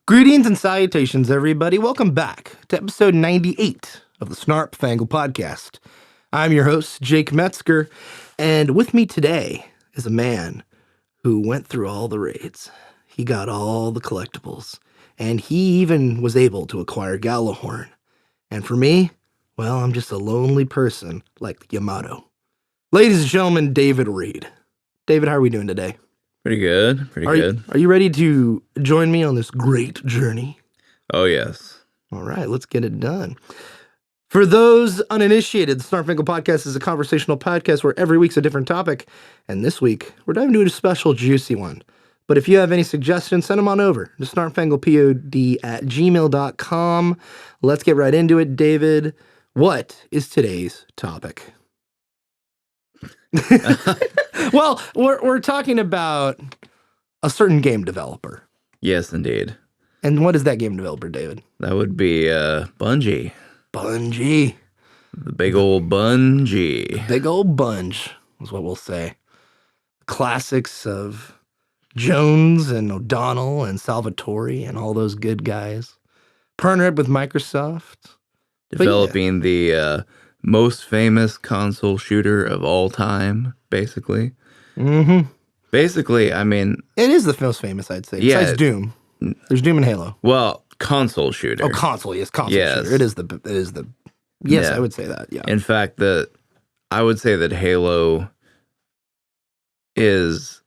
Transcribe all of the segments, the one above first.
Greetings and salutations, everybody. Welcome back to episode 98 of the Snarp Fangle Podcast. I'm your host, Jake Metzger, and with me today is a man who went through all the raids. He got all the collectibles, and he even was able to acquire Gallahorn. And for me, well, I'm just a lonely person like Yamato. Ladies and gentlemen, David Reed. David, how are we doing today? Pretty good. Are you ready to join me on this great journey? Oh, yes. All right, let's get it done. For those uninitiated, the Snarp Fangle Podcast is a conversational podcast where every week's a different topic. And this week, we're diving into a special juicy one. But if you have any suggestions, send them on over to snarpfanglepod@gmail.com. Let's get right into it. David, what is today's topic? Well, we're talking about a certain game developer. Yes, indeed. And what is that game developer, David? That would be Bungie. Bungie. The big old Bungie. Big old Bunge is what we'll say. Classics of Jones and O'Donnell and Salvatore and all those good guys. Partnered up with Microsoft. Developing the most famous console shooter of all time, basically. Mm-hmm. Basically, I mean... It is the most famous, I'd say. Yeah. Besides Doom. There's Doom and Halo. Well, console shooter. Oh, console. Yes, console Yes. shooter. It is the... Yes, Yeah. I would say that, yeah. In fact, I would say that Halo was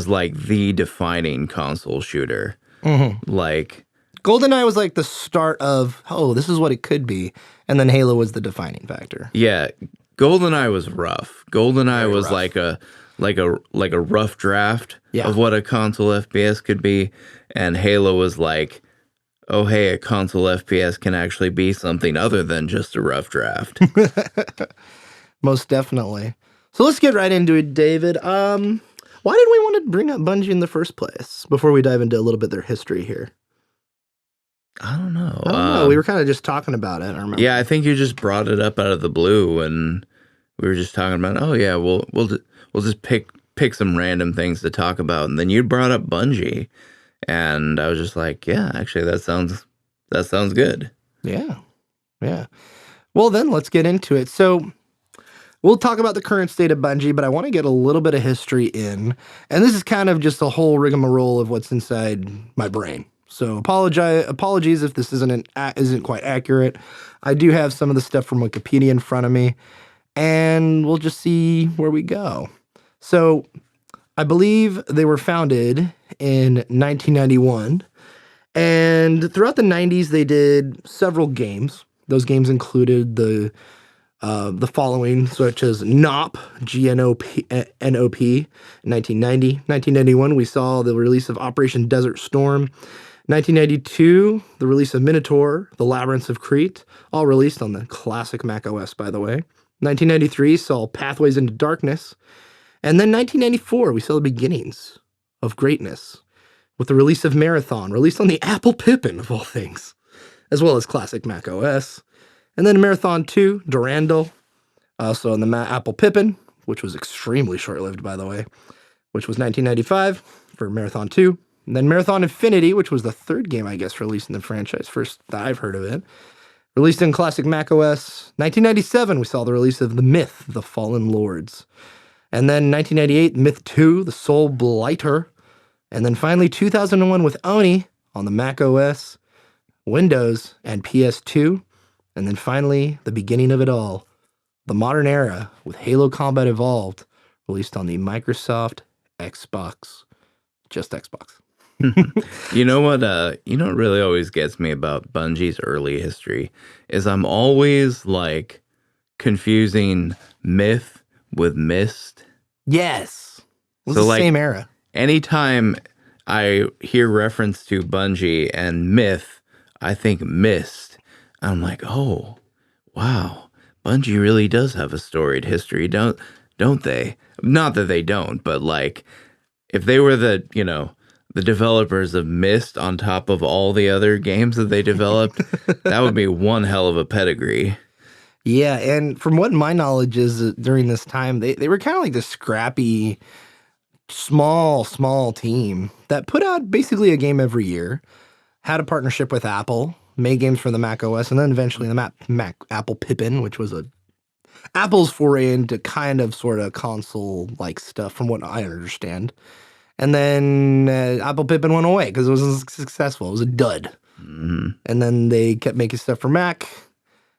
like the defining console shooter. Mm-hmm. Like... GoldenEye was like the start of, oh, this is what it could be. And then Halo was the defining factor. Yeah, GoldenEye was rough. GoldenEye Very was rough. like a rough draft Yeah. of what a console FPS could be, and Halo was like, oh hey, a console FPS can actually be something other than just a rough draft. Most definitely. So let's get right into it, David. Why did we want to bring up Bungie in the first place before we dive into a little bit of their history here? I don't know. I don't know. We were kind of just talking about it. I remember. Yeah, I think you just brought it up out of the blue, and we were just talking about, oh yeah, we'll just pick some random things to talk about, and then you brought up Bungie, and I was just like, yeah, actually that sounds good. Yeah. Well, then let's get into it. So we'll talk about the current state of Bungie, but I want to get a little bit of history in, and this is kind of just a whole rigmarole of what's inside my brain. So apologies if this isn't quite accurate. I do have some of the stuff from Wikipedia in front of me, and we'll just see where we go. So I believe they were founded in 1991, and throughout the 90s they did several games. Those games included the following, such as NOP, G-N-O-P, N-O-P, 1990. 1991, we saw the release of Operation Desert Storm. 1992, the release of Minotaur, The Labyrinths of Crete, all released on the classic Mac OS, by the way. 1993 saw Pathways into Darkness. And then 1994, we saw the beginnings of greatness with the release of Marathon, released on the Apple Pippin, of all things, as well as classic Mac OS. And then Marathon 2, Durandal, also on the Apple Pippin, which was extremely short-lived, by the way, which was 1995 for Marathon 2. And then Marathon Infinity, which was the third game, I guess, released in the franchise, first that I've heard of it. Released in classic Mac OS. 1997, we saw the release of The Myth, The Fallen Lords. And then 1998, Myth 2, The Soul Blighter. And then finally 2001 with Oni on the Mac OS, Windows, and PS2. And then finally, the beginning of it all, the modern era with Halo Combat Evolved, released on the Microsoft Xbox. Just Xbox. You know what really always gets me about Bungie's early history is I'm always like confusing Myth with Mist. Yes. It was So, the like, same era. Anytime I hear reference to Bungie and Myth, I think Mist. I'm like, oh, wow, Bungie really does have a storied history, don't they? Not that they don't, but like if they were the developers of Myst on top of all the other games that they developed, that would be one hell of a pedigree. Yeah, and from what my knowledge is, during this time, they were kind of like this scrappy, small team that put out basically a game every year. had a partnership with Apple, made games for the Mac OS, and then eventually the Mac Apple Pippin, which was a Apple's foray into kind of sort of console like stuff, from what I understand. And then Apple Pippin went away because it wasn't successful. It was a dud. Mhm. And then they kept making stuff for Mac,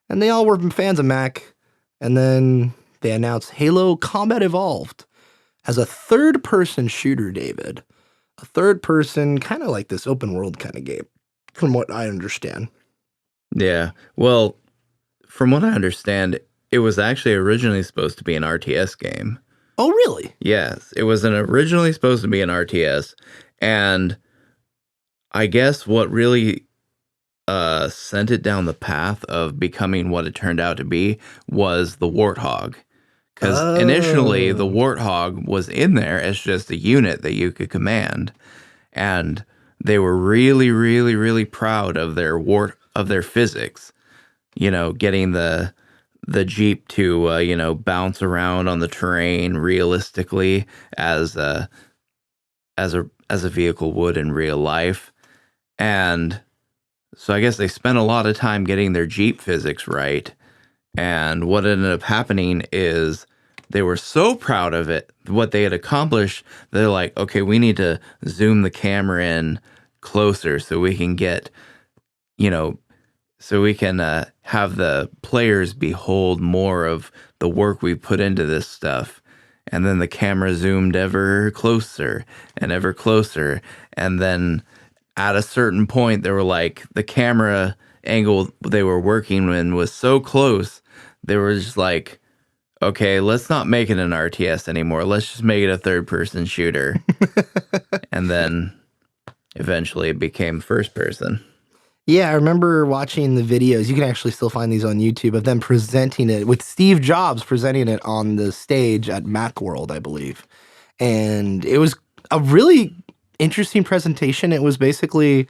and they all were fans of Mac. And then they announced Halo Combat Evolved as a third-person shooter, David. A third-person, kind of like this open world kind of game, from what I understand. Yeah. Well, from what I understand, it was actually originally supposed to be an RTS game. Oh, really? Yes, it was originally supposed to be an RTS, and I guess what really sent it down the path of becoming what it turned out to be was the Warthog. Because initially the Oh. Warthog was in there as just a unit that you could command, and they were really, really, really proud of their physics. You know, getting the Jeep to bounce around on the terrain realistically as a vehicle would in real life. And so I guess they spent a lot of time getting their Jeep physics right. And what ended up happening is they were so proud of it, what they had accomplished, they're like, okay, we need to zoom the camera in closer so we can get, so we can have the players behold more of the work we put into this stuff. And then the camera zoomed ever closer and ever closer. And then at a certain point, they were like, the camera angle they were working in was so close, they were just like, okay, let's not make it an RTS anymore. Let's just make it a third-person shooter. And then eventually it became first person. Yeah, I remember watching the videos. You can actually still find these on YouTube of them presenting it with Steve Jobs presenting it on the stage at Macworld, I believe. And it was a really interesting presentation. It was basically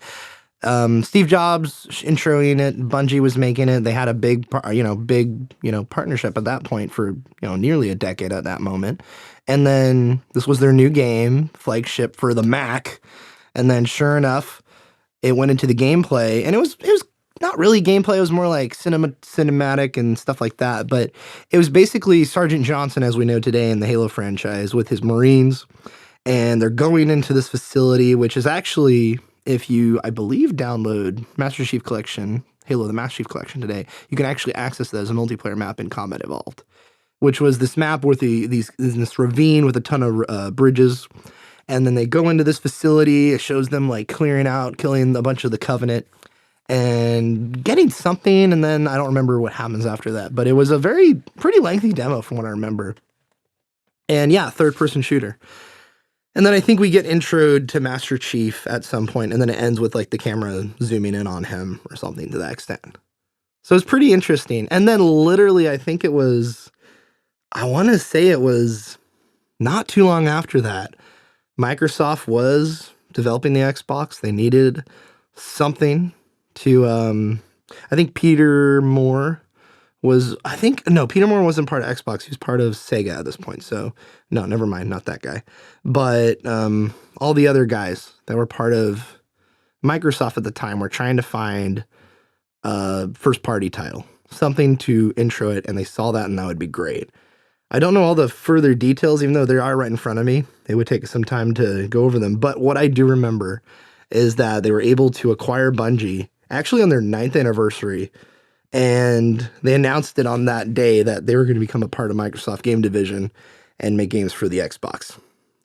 Steve Jobs introing it. Bungie was making it. They had a big partnership at that point for nearly a decade at that moment. And then this was their new game, flagship for the Mac. And then sure enough, it went into the gameplay, and it was not really gameplay. It was more like cinematic and stuff like that. But it was basically Sergeant Johnson, as we know today in the Halo franchise, with his Marines, and they're going into this facility, which is actually, if you, I believe, download Master Chief Collection, Halo the Master Chief Collection today, you can actually access that as a multiplayer map in Combat Evolved, which was this map with this ravine with a ton of bridges. And then they go into this facility. It shows them like clearing out, killing a bunch of the Covenant and getting something. And then I don't remember what happens after that, but it was a pretty lengthy demo from what I remember. And yeah, third-person shooter. And then I think we get introed to Master Chief at some point, and then it ends with like the camera zooming in on him or something to that extent. So it's pretty interesting. And then literally, I want to say it was not too long after that, Microsoft was developing the Xbox. They needed something to, I think Peter Moore Peter Moore wasn't part of Xbox. He was part of Sega at this point. So no, never mind. Not that guy. But all the other guys that were part of Microsoft at the time were trying to find a first party title, something to intro it. And they saw that, and that would be great. I don't know all the further details, even though they are right in front of me. It would take some time to go over them. But what I do remember is that they were able to acquire Bungie, actually on their 9th anniversary, and they announced it on that day that they were going to become a part of Microsoft Game Division and make games for the Xbox.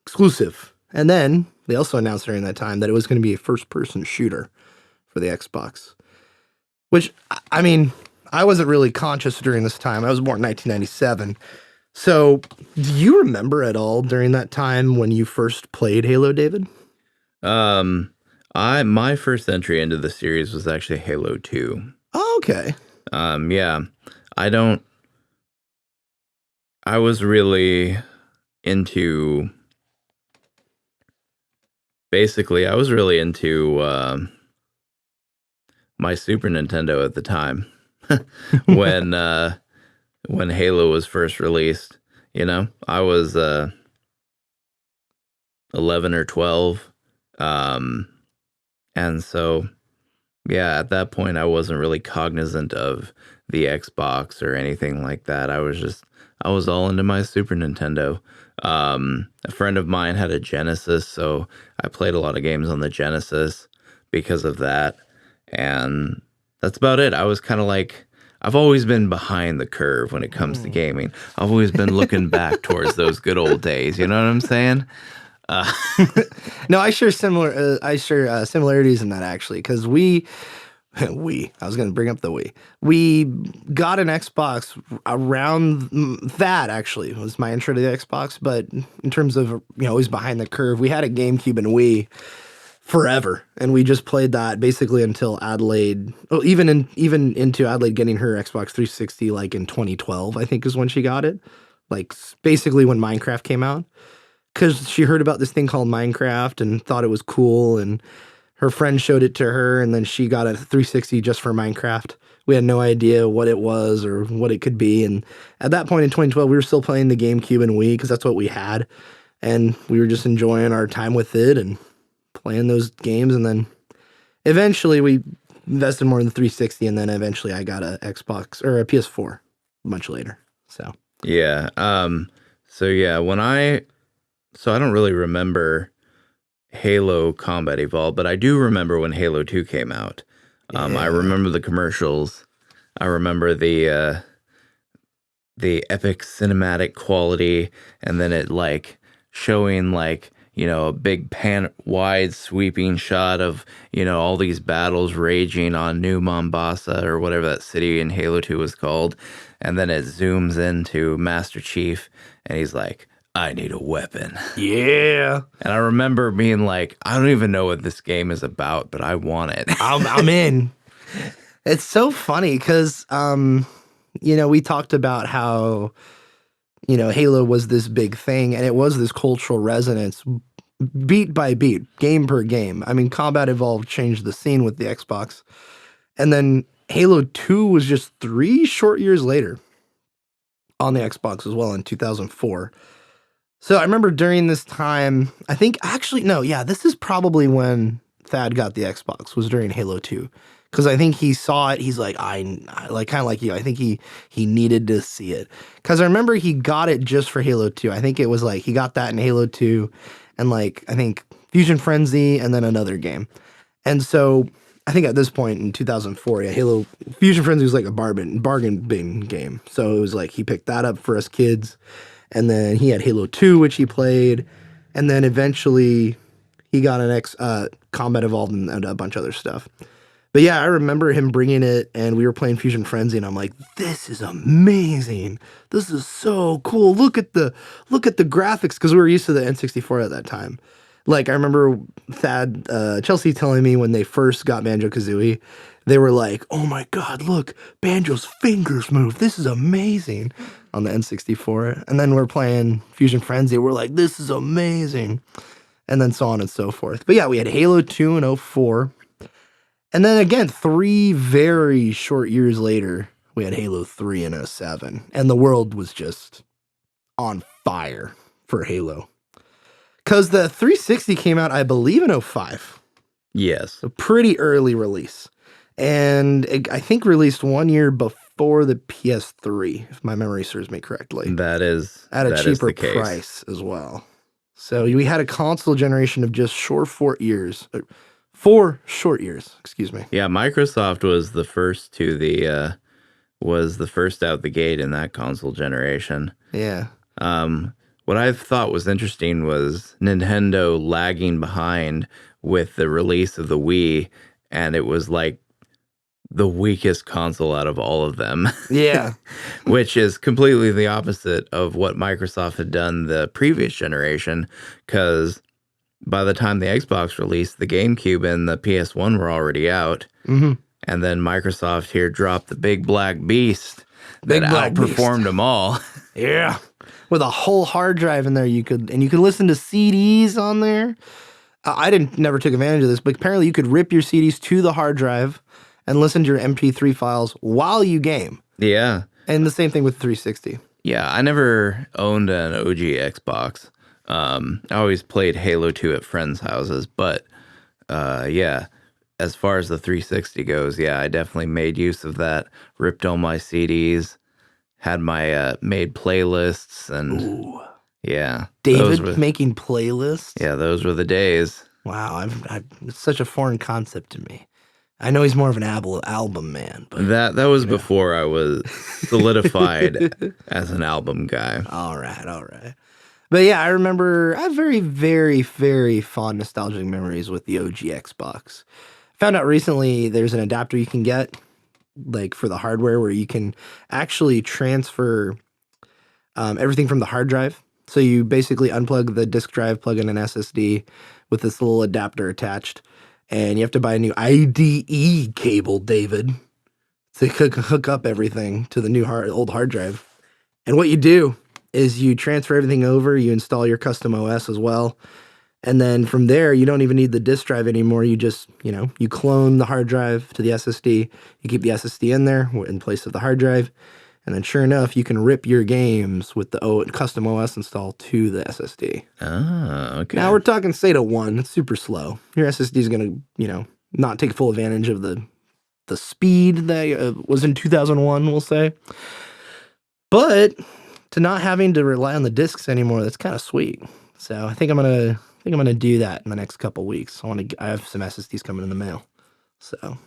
Exclusive. And then they also announced during that time that it was going to be a first-person shooter for the Xbox. Which, I mean, I wasn't really conscious during this time. I was born in 1997. So, do you remember at all during that time when you first played Halo, David? My first entry into the series was actually Halo 2. Oh, okay. Yeah. I was really into my Super Nintendo at the time when Halo was first released. I was 11 or 12, and so Yeah, at that point, I wasn't really cognizant of the Xbox or anything like that. I was all into my Super Nintendo. A friend of mine had a Genesis, so I played a lot of games on the Genesis because of that. And that's about it. I was kind of like, I've always been behind the curve when it comes to Mm. gaming. I've always been looking back towards those good old days. You know what I'm saying? Uh, No, I share similarities in that actually, because I was going to bring up the we got an Xbox around that actually was my intro to the Xbox, but in terms of always behind the curve, we had a GameCube and Wii forever, and we just played that basically until Adelaide. Well, even into Adelaide getting her Xbox 360 like in 2012, I think is when she got it. Like basically when Minecraft came out, because she heard about this thing called Minecraft and thought it was cool, and her friend showed it to her, and then she got a 360 just for Minecraft. We had no idea what it was or what it could be, and at that point in 2012, we were still playing the GameCube and Wii because that's what we had, and we were just enjoying our time with it and playing those games, and then eventually we invested more in the 360, and then eventually I got a Xbox or a PS4 much later. So yeah. So yeah, so I don't really remember Halo Combat Evolved, but I do remember when Halo 2 came out. I yeah, remember the commercials. I remember the epic cinematic quality, and then it like showing like a big wide sweeping shot of all these battles raging on New Mombasa or whatever that city in Halo 2 was called, and then it zooms into Master Chief and he's like, I need a weapon. yeah. And I remember being like, I don't even know what this game is about, but I want it. I'm in. It's so funny because we talked about how Halo was this big thing, and it was this cultural resonance, beat by beat, game per game. I mean, Combat Evolved changed the scene with the Xbox, and then Halo 2 was just 3 short years later on the Xbox as well in 2004. So I remember during this time, I think actually no, yeah, this is probably when Thad got the Xbox was during Halo 2. Because I think he saw it, he's like, I like kind of like you. I think he needed to see it. Because I remember he got it just for Halo 2. I think it was like he got that in Halo 2, and like I think Fusion Frenzy, and then another game. And so I think at this point in 2004, yeah, Halo Fusion Frenzy was like a bargain bin game. So it was like he picked that up for us kids, and then he had Halo 2, which he played, and then eventually he got an Combat Evolved and a bunch of other stuff. But yeah, I remember him bringing it, and we were playing Fusion Frenzy, and I'm like, "This is amazing! This is so cool! Look at the graphics!" Because we were used to the N64 at that time. Like I remember Chelsea telling me when they first got Banjo-Kazooie, they were like, "Oh my God, look, Banjo's fingers move! This is amazing!" On the N64, and then we're playing Fusion Frenzy. We're like, "This is amazing!" And then so on and so forth. But yeah, we had Halo 2 in '04. And then again, 3 very short years later, we had Halo 3 in '07. And the world was just on fire for Halo. Because the 360 came out, I believe, in '05. Yes. A pretty early release. And I think released 1 year before the PS3, if my memory serves me correctly. At a That is cheaper the case. price as well. So we had a console generation of just 4 short years. 4 short years, excuse me. Yeah, Microsoft was the first out the gate in that console generation. Yeah. What I thought was interesting was Nintendo lagging behind with the release of the Wii, and it was like the weakest console out of all of them. Yeah. Which is completely the opposite of what Microsoft had done the previous generation, because by the time the Xbox released, the GameCube and the PS1 were already out. Mm-hmm. And then Microsoft here dropped the big black beast Big that black outperformed beast. them all. Yeah. With a whole hard drive in there, you could listen to CDs on there. I didn't never took advantage of this, but apparently you could rip your CDs to the hard drive and listen to your MP3 files while you game. Yeah. And the same thing with 360. Yeah, I never owned an OG Xbox. I always played Halo 2 at friends' houses, but yeah. as far as the 360 goes, yeah, I definitely made use of that. Ripped all my CDs, had my made playlists, and Ooh. yeah, David making playlists? those were the days. Wow, it's such a foreign concept to me. I know he's more of an album man, but That was before I was solidified as an album guy. All right. But yeah, I remember I have very, very, very fond nostalgic memories with the OG Xbox. Found out recently there's an adapter you can get, like for the hardware, where you can actually transfer everything from the hard drive. So you basically unplug the disk drive, plug in an SSD with this little adapter attached, and you have to buy a new IDE cable, David, to hook up everything to the new old hard drive. And what you do is you transfer everything over, you install your custom OS as well, and then from there, you don't even need the disk drive anymore. You just, you clone the hard drive to the SSD, you keep the SSD in there in place of the hard drive, and then sure enough, you can rip your games with the custom OS installed to the SSD. Oh, okay. Now we're talking SATA 1. It's super slow. Your SSD is going to, not take full advantage of the speed that was in 2001, we'll say. But to not having to rely on the discs anymore, that's kind of sweet. So I think I'm gonna do that in the next couple weeks. I have some SSDs coming in the mail, so I'm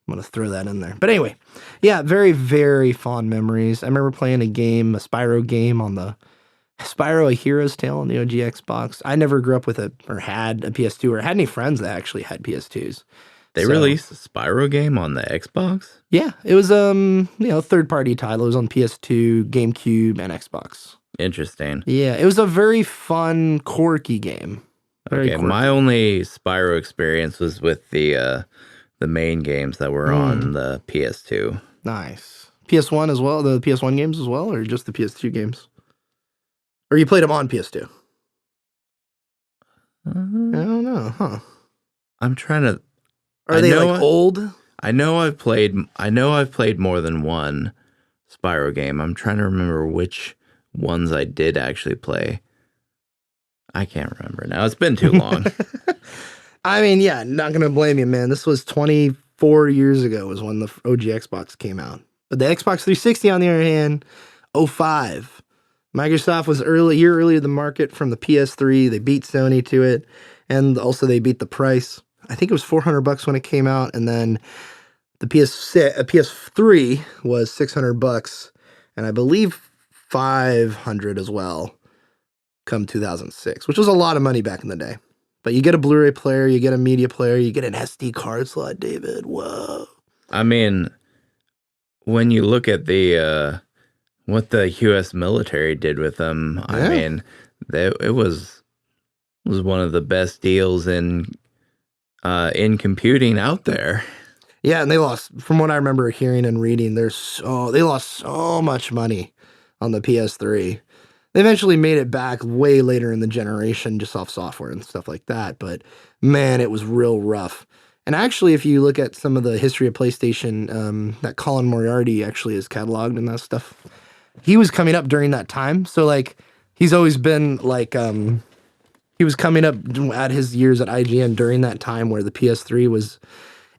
gonna throw that in there. But anyway, yeah, very, very fond memories. I remember playing a Spyro game on the Spyro: A Hero's Tale on the OG Xbox. I never grew up with or had a PS2 or had any friends that actually had PS2s. They released a Spyro game on the Xbox? Yeah, it was third-party title. It was on PS2, GameCube, and Xbox. Interesting. Yeah, it was a very fun, quirky game. Okay, my only Spyro experience was with the main games that were on the PS2. Nice. PS1 as well, the PS1 games as well, or just the PS2 games? Or you played them on PS2? I don't know, huh? I'm trying to... Are they like old? I know I've played more than one Spyro game. I'm trying to remember which ones I did actually play. I can't remember now. It's been too long. I mean, yeah, not gonna blame you, man. This was 24 years ago was when the OG Xbox came out. But the Xbox 360, on the other hand, 05. Microsoft was a year earlier to the market from the PS3. They beat Sony to it, and also they beat the price. I think it was $400 when it came out, and then the PS3 was $600, and I believe $500 as well. Come 2006, which was a lot of money back in the day. But you get a Blu-ray player, you get a media player, you get an SD card slot, David. Whoa. I mean, when you look at the what the U.S. military did with them, yeah. I mean, it was one of the best deals in computing out there. Yeah, and they lost, from what I remember hearing and reading, they lost so much money on the PS3. They eventually made it back way later in the generation, just off software and stuff like that. But man, it was real rough. And actually, if you look at some of the history of PlayStation, that Colin Moriarty actually is cataloged and that stuff, he was coming up during that time. So like, he's always been like, he was coming up at his years at IGN during that time where the PS3 was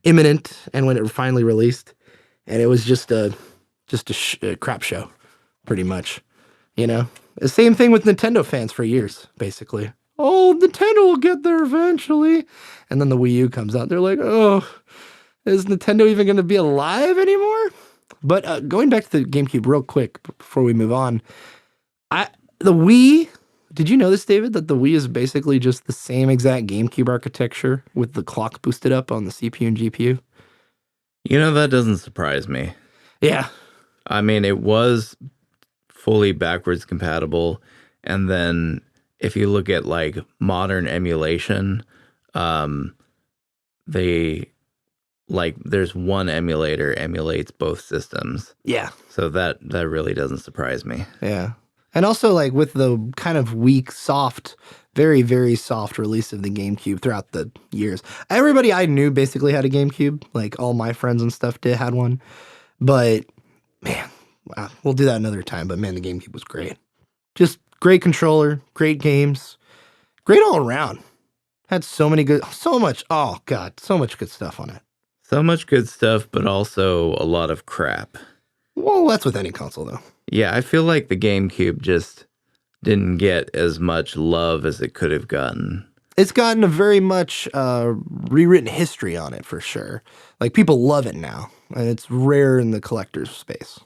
imminent and when it finally released, and it was just a crap show, pretty much. The same thing with Nintendo fans for years, basically. Oh, Nintendo will get there eventually. And then the Wii U comes out. They're like, oh, is Nintendo even going to be alive anymore? But going back to the GameCube real quick before we move on, the Wii, did you know this, David, that the Wii is basically just the same exact GameCube architecture with the clock boosted up on the CPU and GPU? That doesn't surprise me. Yeah. I mean, it was fully backwards compatible, and then if you look at like modern emulation, there's one emulator emulates both systems. Yeah. So that really doesn't surprise me. Yeah. And also like with the kind of weak, soft, very, very soft release of the GameCube throughout the years. Everybody I knew basically had a GameCube. Like all my friends and stuff had one. But man, wow, we'll do that another time, but man, the GameCube was great. Just great controller, great games, great all around. Had so much good stuff on it. So much good stuff, but also a lot of crap. Well, that's with any console, though. Yeah, I feel like the GameCube just didn't get as much love as it could have gotten. It's gotten a very much rewritten history on it, for sure. Like, people love it now, and it's rare in the collector's space.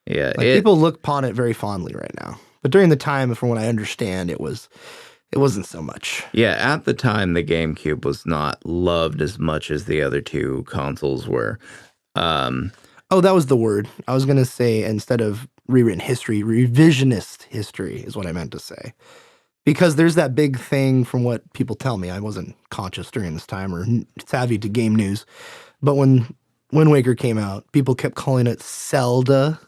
Yeah, Like, people look upon it very fondly right now. But during the time, from what I understand, it wasn't so much. Yeah, at the time, the GameCube was not loved as much as the other two consoles were. Oh, that was the word. I was going to say, instead of rewritten history, revisionist history is what I meant to say. Because there's that big thing from what people tell me. I wasn't conscious during this time or savvy to game news. But when Wind Waker came out, people kept calling it Zelda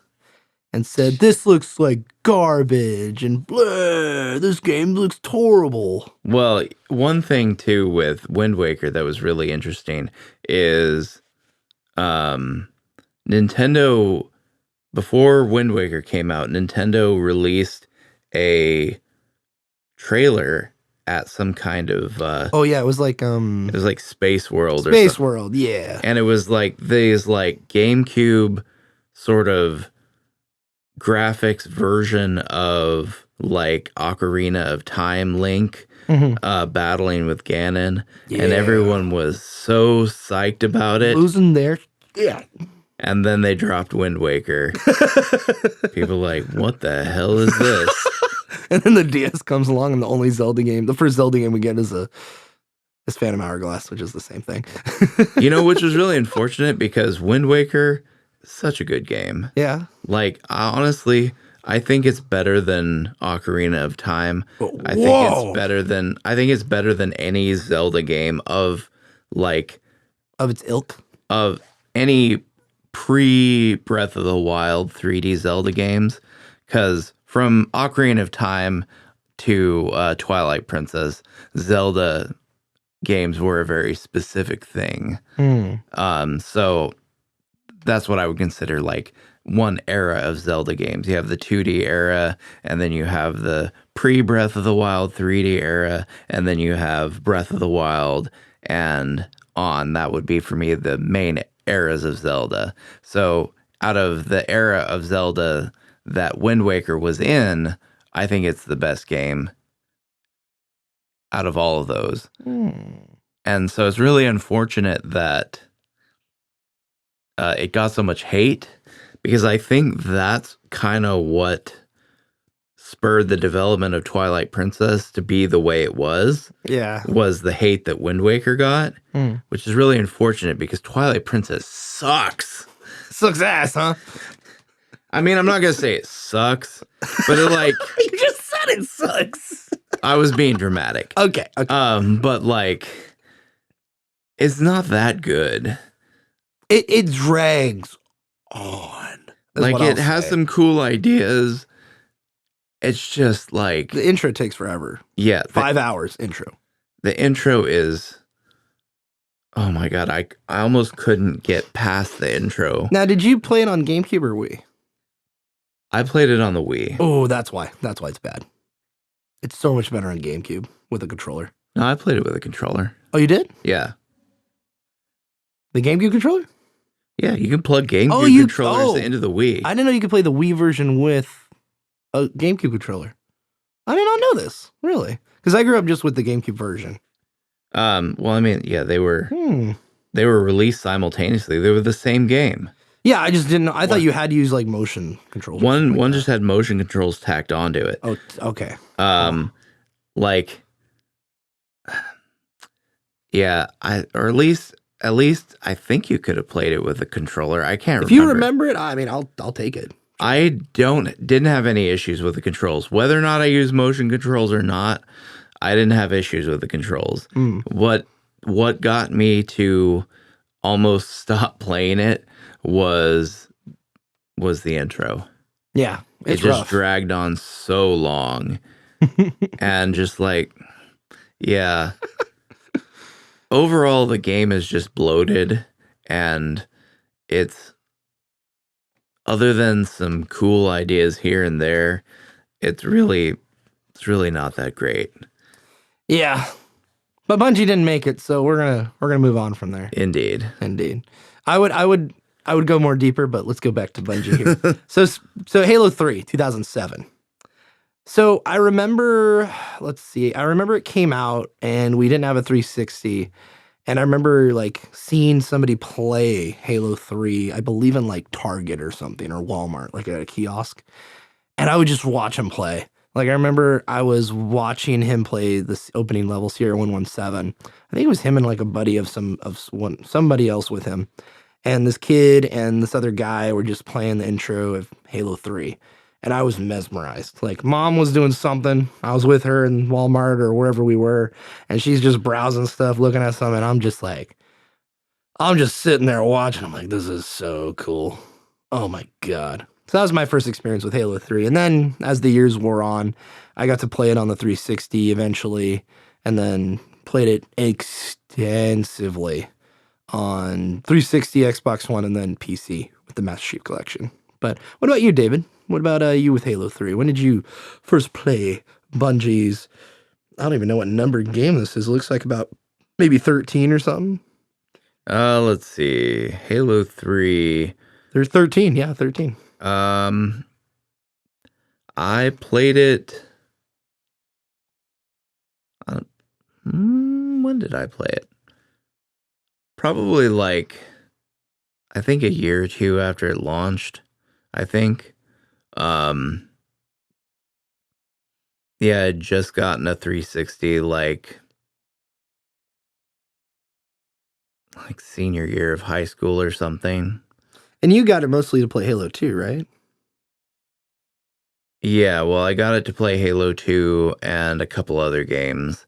and said, this looks like garbage and blah, this game looks horrible. Well, one thing too with Wind Waker that was really interesting is Nintendo, before Wind Waker came out, Nintendo released a trailer at some kind of Oh yeah, it was like Space World or Space something. World, yeah. And it was like these like GameCube sort of graphics version of like Ocarina of Time Link battling with Ganon. Yeah. And everyone was so psyched about it. Losing their yeah. And then they dropped Wind Waker. People like, what the hell is this? And then the DS comes along, and the only Zelda game, the first Zelda game we get is Phantom Hourglass, which is the same thing. You know, which was really unfortunate because Wind Waker is such a good game. Yeah. Like, honestly, I think it's better than Ocarina of Time. I think it's better than any Zelda game of its ilk. Of any pre Breath of the Wild 3D Zelda games, because from Ocarina of Time to Twilight Princess, Zelda games were a very specific thing. So that's what I would consider like one era of Zelda games. You have the 2D era, and then you have the pre-Breath of the Wild 3D era, and then you have Breath of the Wild and on. That would be for me the main eras of Zelda. So out of the era of Zelda that Wind Waker was in, I think it's the best game out of all of those. And so it's really unfortunate that it got so much hate, because I think that's kind of what spurred the development of Twilight Princess to be the way it was. Yeah. Was the hate that Wind Waker got, which is really unfortunate because Twilight Princess sucks. Sucks ass, huh? I mean, I'm not going to say it sucks, but it like... You just said it sucks. I was being dramatic. Okay. But like, it's not that good. It drags on. Like, it has some cool ideas. It's just like... The intro takes forever. Yeah. 5 hours intro. The intro is... Oh my God, I almost couldn't get past the intro. Now, did you play it on GameCube or Wii? I played it on the Wii. Oh, that's why. That's why it's bad. It's so much better on GameCube with a controller. No, I played it with a controller. Oh, you did? Yeah. The GameCube controller? Yeah, you can plug GameCube controllers into the Wii. I didn't know you could play the Wii version with a GameCube controller. I did not know this, really. Because I grew up just with the GameCube version. Well, I mean, yeah, they were released simultaneously. They were the same game. Yeah, I just didn't know. I thought you had to use like motion controls. One just had motion controls tacked onto it. Oh, okay. Like, yeah, or at least I think you could have played it with a controller. I can't remember. If you remember it, I mean, I'll take it. I didn't have any issues with the controls. Whether or not I use motion controls or not, I didn't have issues with the controls. What got me to almost stop playing it was the intro. Yeah, it just dragged on so long. And just like, yeah. Overall, the game is just bloated, and it's, other than some cool ideas here and there, it's really not that great. Yeah. But Bungie didn't make it, so we're gonna move on from there. Indeed. Indeed. I would go more deeper, but let's go back to Bungie here. So Halo 3, 2007. So I remember, let's see, I remember it came out and we didn't have a 360. And I remember like seeing somebody play Halo 3, I believe in like Target or something or Walmart, like at a kiosk. And I would just watch him play. Like I remember I was watching him play this opening level, Sierra 117. I think it was him and like a buddy of somebody else with him. And this kid and this other guy were just playing the intro of Halo 3. And I was mesmerized. Like mom was doing something. I was with her in Walmart or wherever we were. And she's just browsing stuff, looking at something. I'm just sitting there watching. I'm like, this is so cool. Oh my God. So that was my first experience with Halo 3. And then as the years wore on, I got to play it on the 360 eventually. And then played it extensively on 360, Xbox One, and then PC with the Master Chief Collection. But what about you, David? What about you with Halo 3? When did you first play Bungie's, I don't even know what numbered game this is. It looks like about maybe 13 or something. Let's see. Halo 3. There's 13. Yeah, 13. I played it. When did I play it? Probably like, I think a year or two after it launched, I think. Yeah, I'd just gotten a 360 like senior year of high school or something. And you got it mostly to play Halo 2, right? Yeah, well, I got it to play Halo 2 and a couple other games.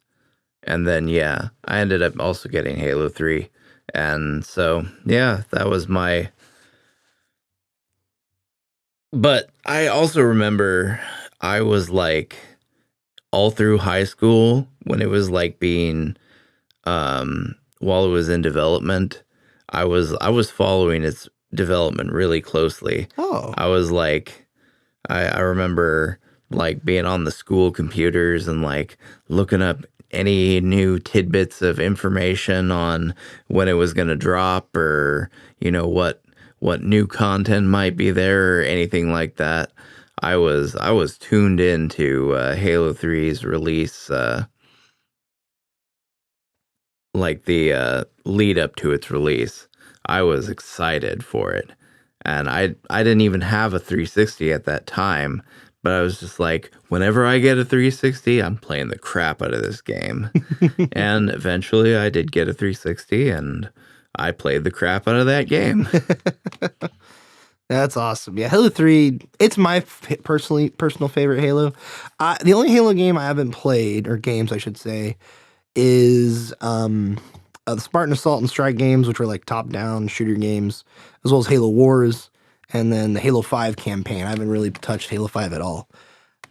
And then, yeah, I ended up also getting Halo 3. And so, yeah, that was my... But I also remember I was like, all through high school, when it was like being, while it was in development, I was following its development really closely. Oh. I was like, I remember like being on the school computers and like looking up any new tidbits of information on when it was going to drop, or you know what new content might be there or anything like that. I was tuned into Halo 3's release, like the lead up to its release. I was excited for it. And I didn't even have a 360 at that time, but I was just like, whenever I get a 360, I'm playing the crap out of this game. And eventually I did get a 360 and I played the crap out of that game. That's awesome. Yeah, Halo 3, it's my personal favorite Halo. The only Halo game I haven't played, or games I should say, is the Spartan Assault and Strike games, which were like top-down shooter games, as well as Halo Wars, and then the Halo 5 campaign. I haven't really touched Halo 5 at all.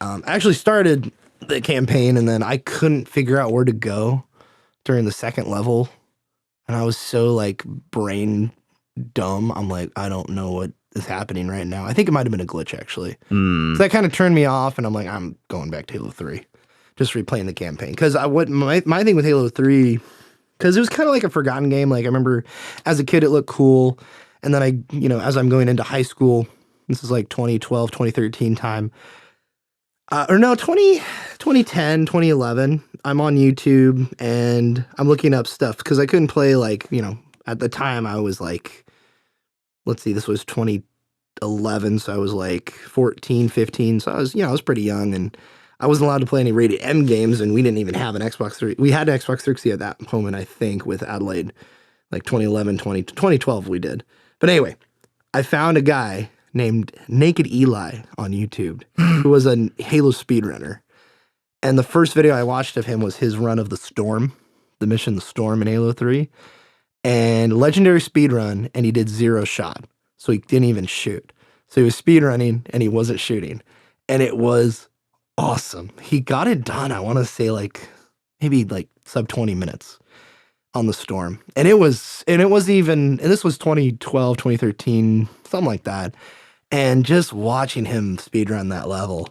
I actually started the campaign, and then I couldn't figure out where to go during the second level, and I was so like brain dumb. I'm like, I don't know what is happening right now. I think it might have been a glitch, actually. So that kind of turned me off, and I'm like, I'm going back to Halo 3. Just replaying the campaign. Because my thing with Halo 3, because it was kind of like a forgotten game. Like, I remember as a kid, it looked cool. And then as I'm going into high school, this is like 2012, 2013 time. 2010, 2011, I'm on YouTube, and I'm looking up stuff, because I couldn't play, like, at the time, I was like, let's see, this was 2011, so I was like 14, 15, so I was pretty young, and I wasn't allowed to play any rated M games, and we didn't even have an Xbox 3. We had an Xbox 360 at that moment, I think, with Adelaide, like 2011, 2012 we did. But anyway, I found a guy named Naked Eli on YouTube, who was a Halo speedrunner. And the first video I watched of him was his run of the Storm, the mission The Storm in Halo 3. And legendary speedrun, and he did 0 shot. So he didn't even shoot. So he was speedrunning, and he wasn't shooting. And it was awesome. He got it done, I want to say maybe sub 20 minutes on the Storm. And this was 2012, 2013, something like that. And just watching him speedrun that level,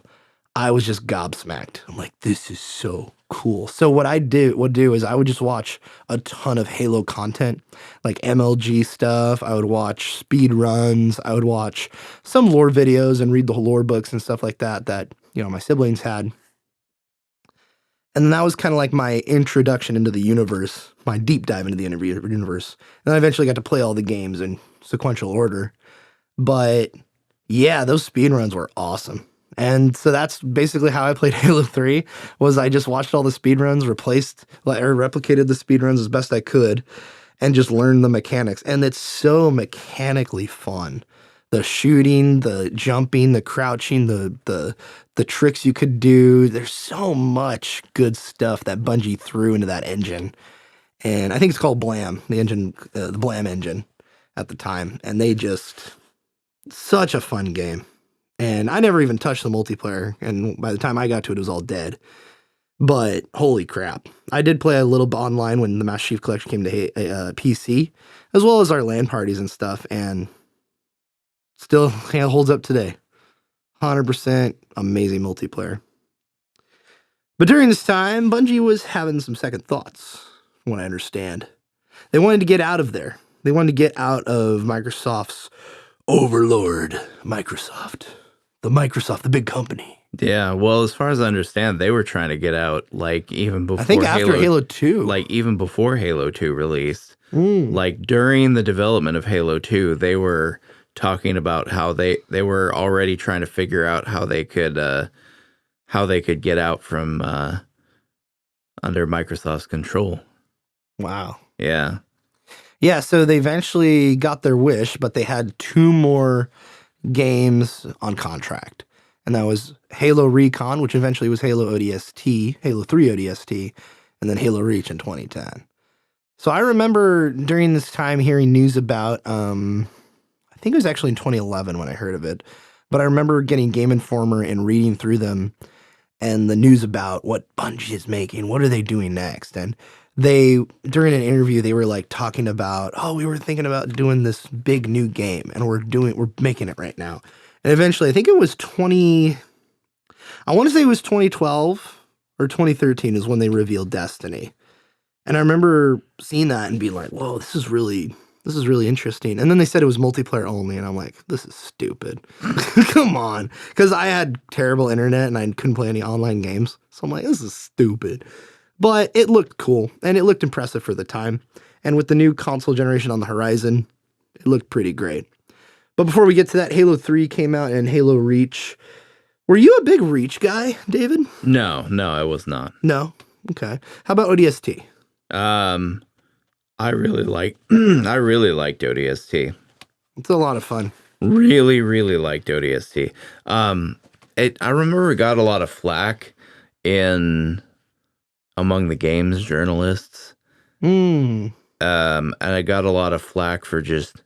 I was just gobsmacked. I'm like, this is so cool. So what I would do is I would just watch a ton of Halo content, like MLG stuff. I would watch speed runs. I would watch some lore videos and read the lore books and stuff like that that, my siblings had. And that was kind of like my introduction into the universe, my deep dive into the universe. And then I eventually got to play all the games in sequential order. But yeah, those speedruns were awesome. And so that's basically how I played Halo 3 was I just watched all the speedruns, replicated the speedruns as best I could, and just learned the mechanics. And it's so mechanically fun. The shooting, the jumping, the crouching, the tricks you could do. There's so much good stuff that Bungie threw into that engine. And I think it's called Blam, the engine, the Blam engine at the time. And such a fun game. And I never even touched the multiplayer. And by the time I got to it, it was all dead. But holy crap. I did play a little bit online when the Master Chief Collection came to PC, as well as our LAN parties and stuff. And still holds up today. 100% amazing multiplayer. But during this time, Bungie was having some second thoughts, from what I understand. They wanted to get out of there. They wanted to get out of Microsoft's overlord, Microsoft. The big company. Yeah, well, as far as I understand, they were trying to get out like even before I think after Halo 2. Like even before Halo 2 released. Like during the development of Halo 2, they were talking about how they were already trying to figure out how they could get out from under Microsoft's control. Wow. Yeah. Yeah, so they eventually got their wish, but they had 2 more games on contract. And that was Halo Recon, which eventually was Halo ODST, Halo 3 ODST, and then Halo Reach in 2010. So I remember during this time hearing news about, I think it was actually in 2011 when I heard of it, but I remember getting Game Informer and reading through them and the news about what Bungie is making, what are they doing next? And during an interview, they were like talking about, oh, we were thinking about doing this big new game and we're making it right now. And eventually, I think it was I want to say it was 2012 or 2013 is when they revealed Destiny. And I remember seeing that and being like, whoa, this is really interesting. And then they said it was multiplayer only. And I'm like, this is stupid. Come on. Because I had terrible internet and I couldn't play any online games. So I'm like, this is stupid. But it looked cool and it looked impressive for the time. And with the new console generation on the horizon, it looked pretty great. But before we get to that, Halo 3 came out and Halo Reach. Were you a big Reach guy, David? No, I was not. No? Okay. How about ODST? I really liked ODST. It's a lot of fun. Really, really liked ODST. I remember it got a lot of flack among the games journalists. And I got a lot of flack for just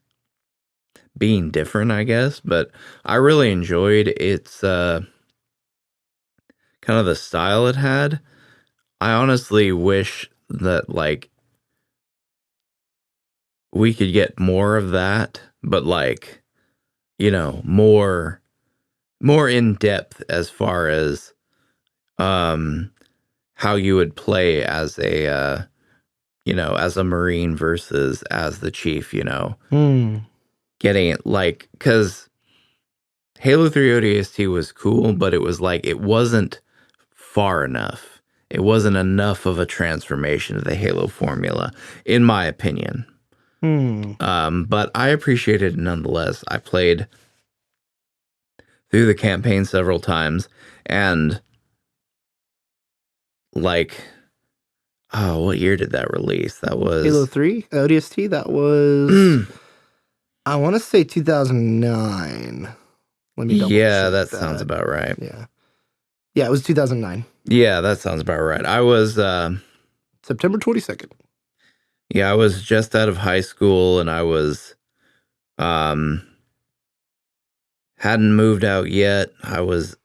being different, I guess. But I really enjoyed its kind of the style it had. I honestly wish that like we could get more of that, but like, more in depth as far as how you would play as a as a Marine versus as the Chief, getting it like, because Halo 3 ODST was cool, but it was like it wasn't far enough. It wasn't enough of a transformation of the Halo formula, in my opinion. But I appreciated it nonetheless. I played through the campaign several times, and like, oh, what year did that release? That was Halo 3 ODST. That was I want to say 2009. Let me double check that sounds about right. Yeah, it was 2009. Yeah, that sounds about right. I was September 22nd. Yeah, I was just out of high school, and I was hadn't moved out yet. I was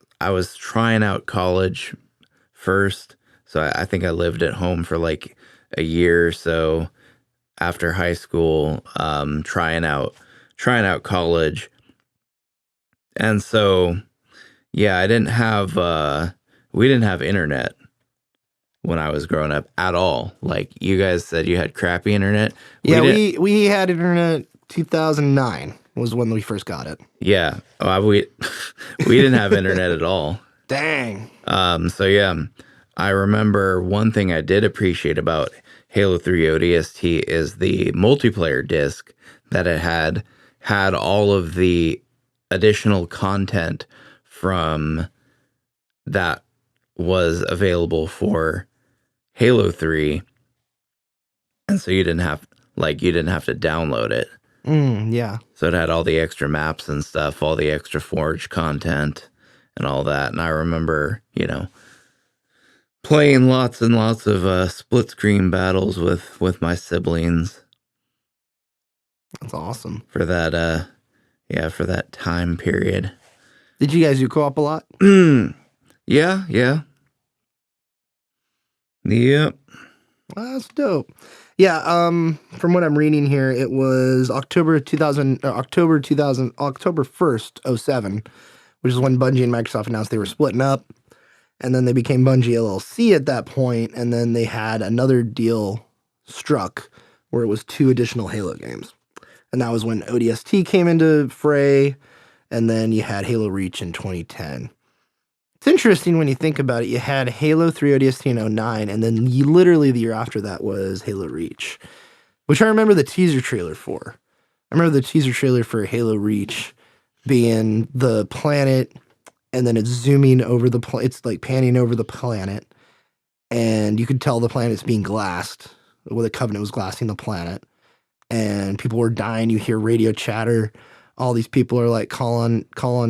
trying out college first, so I think I lived at home for like a year or so after high school, trying out college. And so Yeah, I didn't have we didn't have internet when I was growing up at all. Like you guys said you had crappy internet. We Yeah, didn't we had internet 2009 was when we first got it. yeah, we we didn't have internet at all. Dang. So yeah, I remember one thing I did appreciate about Halo 3 ODST is the multiplayer disc that it had all of the additional content from that was available for Halo 3, and so you didn't have to download it. Yeah. So it had all the extra maps and stuff, all the extra Forge content and all that. And I remember, playing lots and lots of split screen battles with my siblings That's awesome. for for that time period. Did you guys do co-op a lot? Yeah. Yep. That's dope. Yeah, from what I'm reading here, it was October 1st, 07, which is when Bungie and Microsoft announced they were splitting up. And then they became Bungie LLC at that point, and then they had another deal struck where it was 2 additional Halo games. And that was when ODST came into fray, and then you had Halo Reach in 2010. It's interesting when you think about it. You had Halo 3 ODST in 09, and then literally the year after that was Halo Reach, which I remember the teaser trailer for. I remember the teaser trailer for Halo Reach being the planet, and then it's zooming over it's like panning over the planet, and you could tell the planet's being glassed. Well, the Covenant was glassing the planet, and people were dying. You hear radio chatter. All these people are like calling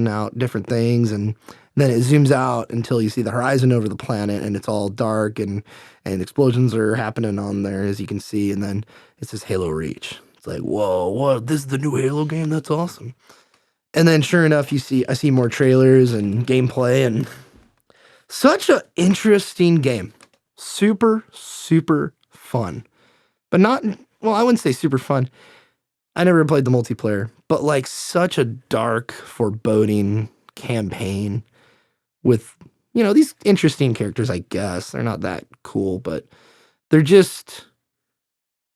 out different things, and then it zooms out until you see the horizon over the planet, and it's all dark, and explosions are happening on there, as you can see, and then it says Halo Reach. It's like, whoa, what? This is the new Halo game? That's awesome. And then sure enough, I see more trailers and gameplay, and such an interesting game. Super, super fun. But not, well, I wouldn't say super fun. I never played the multiplayer, but like such a dark, foreboding campaign with, these interesting characters, I guess. They're not that cool, but they're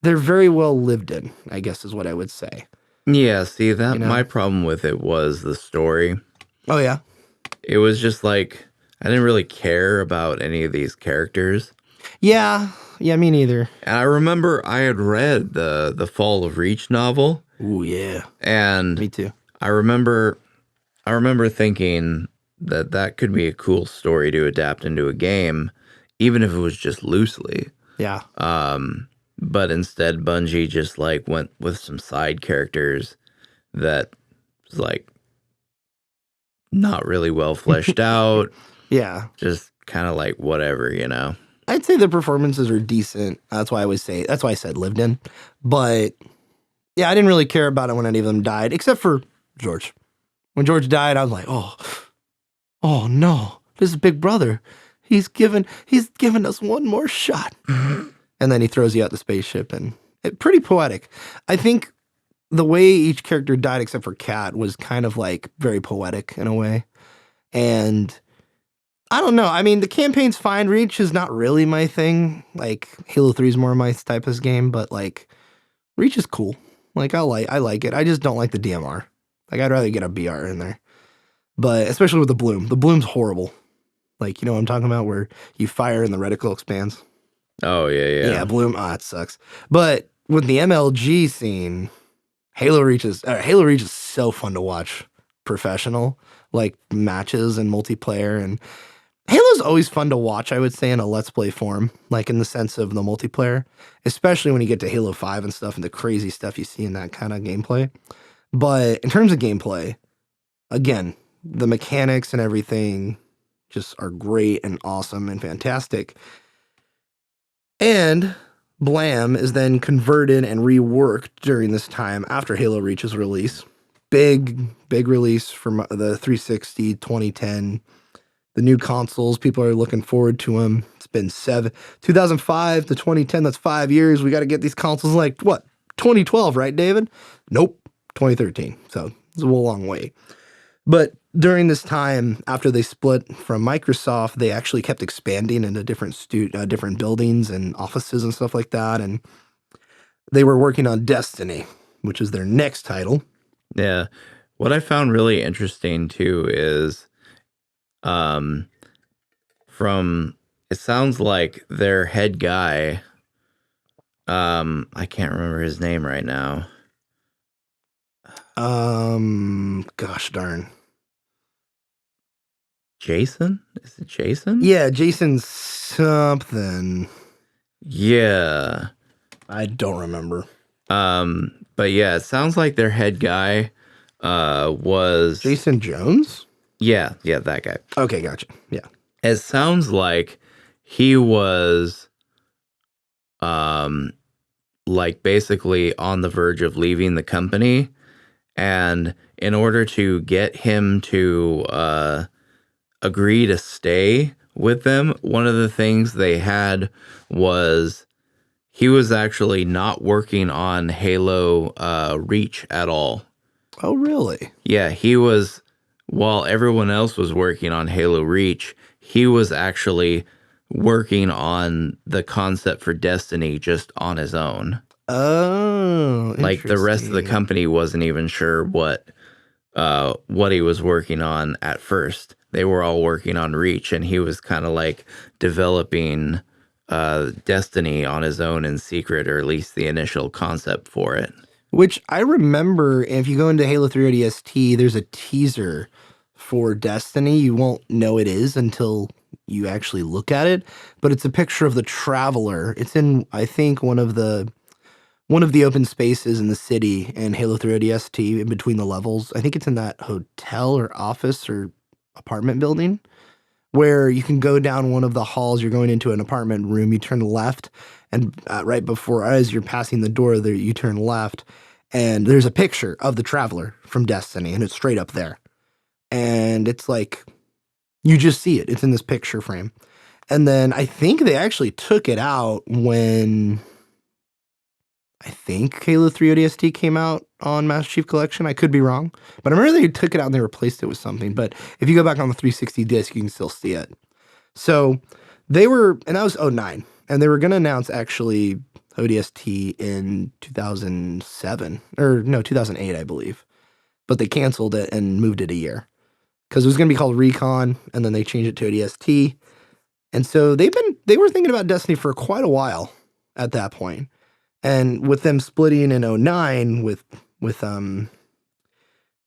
very well lived in, I guess is what I would say. Yeah, see my problem with it was the story. Oh yeah. It was just like I didn't really care about any of these characters. Yeah, me neither. And I remember I had read the Fall of Reach novel. Ooh, yeah. And me too. I remember thinking that could be a cool story to adapt into a game, even if it was just loosely. Yeah. But instead Bungie just like went with some side characters that was like not really well fleshed out. Yeah. Just kind of like whatever, I'd say the performances are decent. That's why I said lived in. But yeah, I didn't really care about it when any of them died, except for George. When George died, I was like, oh no, this is Big Brother. He's given us one more shot. And then he throws you out the spaceship, and pretty poetic. I think the way each character died, except for Kat, was kind of like very poetic in a way. And I don't know. I mean, the campaign's fine. Reach is not really my thing. Like Halo 3 is more my type of game, but like Reach is cool. Like I like it. I just don't like the DMR. Like I'd rather get a BR in there. But especially with the bloom. The bloom's horrible. Like, you know what I'm talking about, where you fire and the reticle expands. Oh yeah. Yeah, bloom. It sucks. But with the MLG scene, Halo Reach is so fun to watch. Professional, like matches and multiplayer, and Halo's always fun to watch, I would say, in a Let's Play form, like in the sense of the multiplayer, especially when you get to Halo 5 and stuff and the crazy stuff you see in that kind of gameplay. But in terms of gameplay, again, the mechanics and everything just are great and awesome and fantastic. And Blam is then converted and reworked during this time after Halo Reach's release. Big release from the 360, 2010. The new consoles, people are looking forward to them. It's been 2005 to 2010, that's 5 years. We got to get these consoles like, what, 2012, right, David? Nope, 2013. So it's a long way. But during this time, after they split from Microsoft, they actually kept expanding into different buildings and offices and stuff like that. And they were working on Destiny, which is their next title. Yeah. What I found really interesting too is um from it sounds like their head guy, I can't remember his name right now. Gosh darn. Jason? Is it Jason? Yeah, Jason something. Yeah. I don't remember. But yeah, it sounds like their head guy was Jason Jones? yeah, that guy. Okay, gotcha. Yeah. It sounds like he was like basically on the verge of leaving the company, and in order to get him to agree to stay with them, one of the things they had was he was actually not working on Halo Reach at all. Oh, really? Yeah, he was, while everyone else was working on Halo Reach, he was actually working on the concept for Destiny just on his own. Oh, Like the rest of the interesting. company wasn't even sure what he was working on at first. They were all working on Reach, and he was kind of like developing Destiny on his own in secret, or at least the initial concept for it. Which I remember, if you go into Halo 3 ODST, there's a teaser for Destiny. You won't know it is until you actually look at it, but it's a picture of the Traveler. It's in, I think, one of the open spaces in the city in Halo 3 ODST in between the levels. I think it's in that hotel or office or apartment building where you can go down one of the halls. You're going into an apartment room, you turn left, and right before, as you're passing the door there, you turn left, and there's a picture of the Traveler from Destiny, and it's straight up there. And it's like, you just see it. It's in this picture frame. And then I think they actually took it out when I think Halo 3 ODST came out on Master Chief Collection. I could be wrong, but I remember they took it out and they replaced it with something. But if you go back on the 360 disc, you can still see it. So they were, and that was 09, and they were going to announce actually ODST in 2007, or no, 2008, I believe. But they canceled it and moved it a year because it was going to be called Recon, and then they changed it to ODST. And so they were thinking about Destiny for quite a while at that point. And with them splitting in 09 with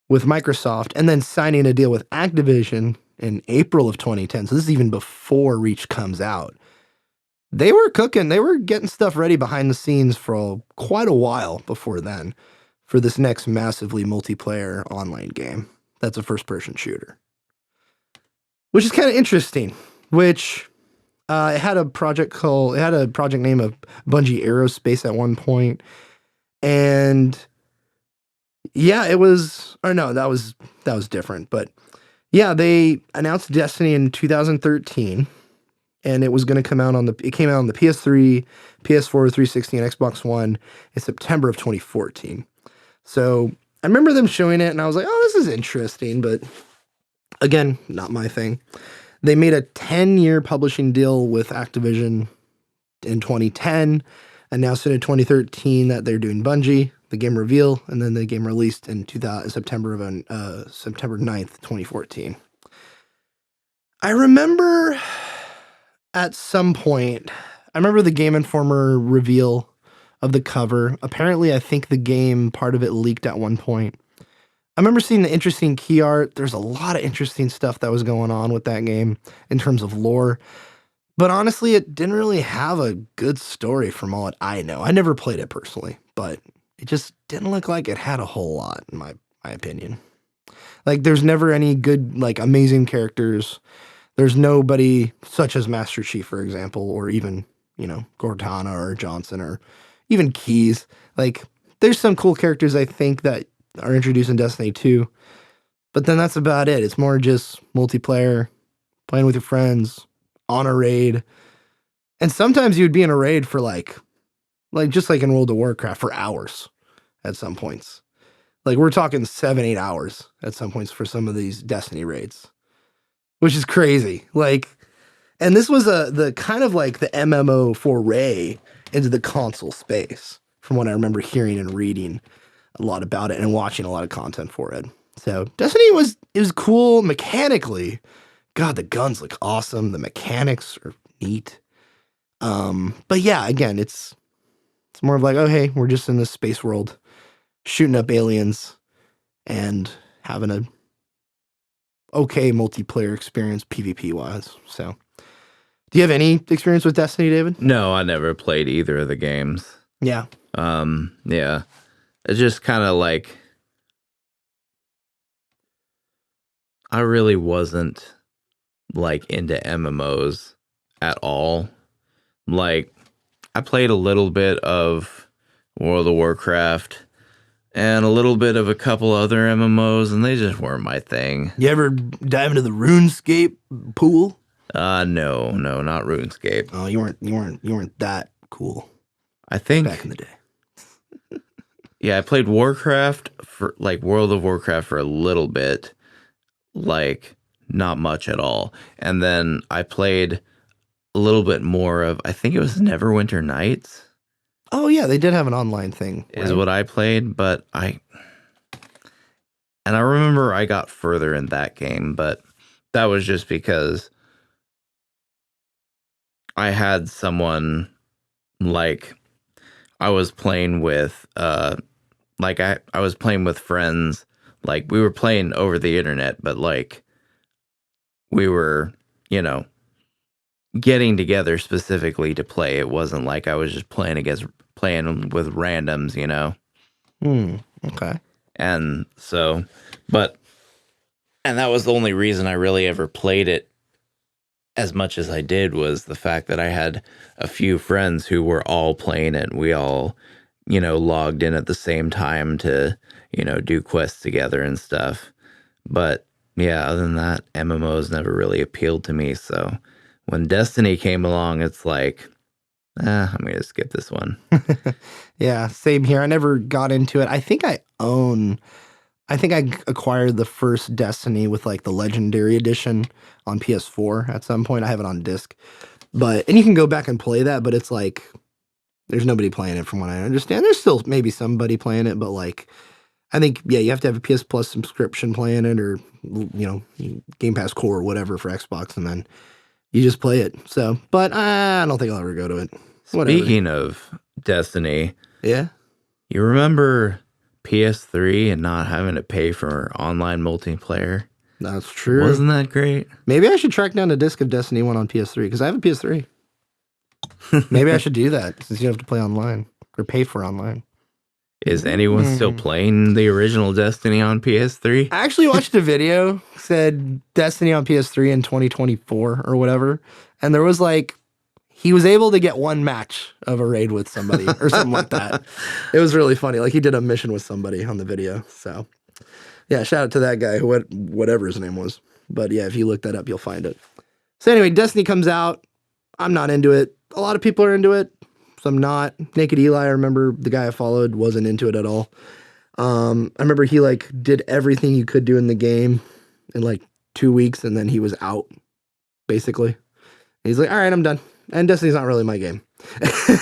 Microsoft, and then signing a deal with Activision in April of 2010, so this is even before Reach comes out, they were cooking. They were getting stuff ready behind the scenes for quite a while before then for this next massively multiplayer online game that's a first-person shooter, which is kind of interesting, which... it had a project name of Bungie Aerospace at one point. And yeah, it was, or no, that was different. But yeah, they announced Destiny in 2013, and it was going to come out it came out on the PS3, PS4, 360, and Xbox One in September of 2014. So I remember them showing it, and I was like, oh, this is interesting, but again, not my thing. They made a 10-year publishing deal with Activision in 2010, announced it in 2013 that they're doing Bungie, the game reveal, and then the game released in September 9th, 2014. I remember at some point, I remember the Game Informer reveal of the cover. Apparently, I think the game, part of it leaked at one point. I remember seeing the interesting key art. There's a lot of interesting stuff that was going on with that game in terms of lore. But honestly, it didn't really have a good story from all that I know. I never played it personally, but it just didn't look like it had a whole lot, in my opinion. Like, there's never any good, like, amazing characters. There's nobody such as Master Chief, for example, or even, Cortana or Johnson or even Keys. Like, there's some cool characters, I think, that are introduced in Destiny 2, but then that's about it. It's more just multiplayer, playing with your friends, on a raid, and sometimes you'd be in a raid for like just like in World of Warcraft for hours at some points. Like we're talking 7-8 hours at some points for some of these Destiny raids, which is crazy. Like, and this was the kind of like the MMO foray into the console space, from what I remember hearing and reading a lot about it and watching a lot of content for it. So Destiny it was cool mechanically. God, the guns look awesome. The mechanics are neat. But yeah, again, it's more of like, oh hey, we're just in this space world, shooting up aliens and having a okay multiplayer experience PvP wise. So, do you have any experience with Destiny, David? No, I never played either of the games. Yeah. Yeah. It's just kind of like I really wasn't like into MMOs at all. Like I played a little bit of World of Warcraft and a little bit of a couple other MMOs, and they just weren't my thing. You ever dive into the RuneScape pool? No, not RuneScape. Oh, you weren't that cool. I think back in the day. Yeah, I played Warcraft for like World of Warcraft for a little bit, like not much at all. And then I played a little bit more of, I think it was Neverwinter Nights. Oh yeah, they did have an online thing. Is what I played, but I remember I got further in that game, but that was just because I had someone like I was playing with like I was playing with friends, like we were playing over the internet, but like we were, getting together specifically to play. It wasn't like I was just playing with randoms, Okay. And so, and that was the only reason I really ever played it as much as I did, was the fact that I had a few friends who were all playing it. We all, logged in at the same time to, do quests together and stuff. But yeah, other than that, MMOs never really appealed to me. So when Destiny came along, it's like, I'm going to skip this one. Yeah, same here. I never got into it. I think I acquired the first Destiny with like the Legendary Edition on PS4 at some point. I have it on disc. And you can go back and play that, but it's like there's nobody playing it from what I understand. There's still maybe somebody playing it, but like I think, yeah, you have to have a PS Plus subscription playing it, or Game Pass Core or whatever for Xbox, and then you just play it. So, but I don't think I'll ever go to it. Whatever. Speaking of Destiny, yeah, you remember PS3 and not having to pay for online multiplayer? That's true. Wasn't that great? Maybe I should track down a disc of Destiny 1 on PS3, because I have a PS3. Maybe I should do that, since you have to play online or pay for online. Is anyone still playing the original Destiny on PS3? I actually watched a video, said Destiny on PS3 in 2024 or whatever, and there was like, he was able to get one match of a raid with somebody or something like that. It was really funny. Like he did a mission with somebody on the video. So yeah, shout out to that guy, whatever his name was. But yeah, if you look that up, you'll find it. So anyway, Destiny comes out. I'm not into it. A lot of people are into it. So I'm not. Naked Eli, I remember the guy I followed, wasn't into it at all. I remember he like did everything you could do in the game in like 2 weeks, and then he was out, basically. He's like, all right, I'm done. And Destiny's not really my game.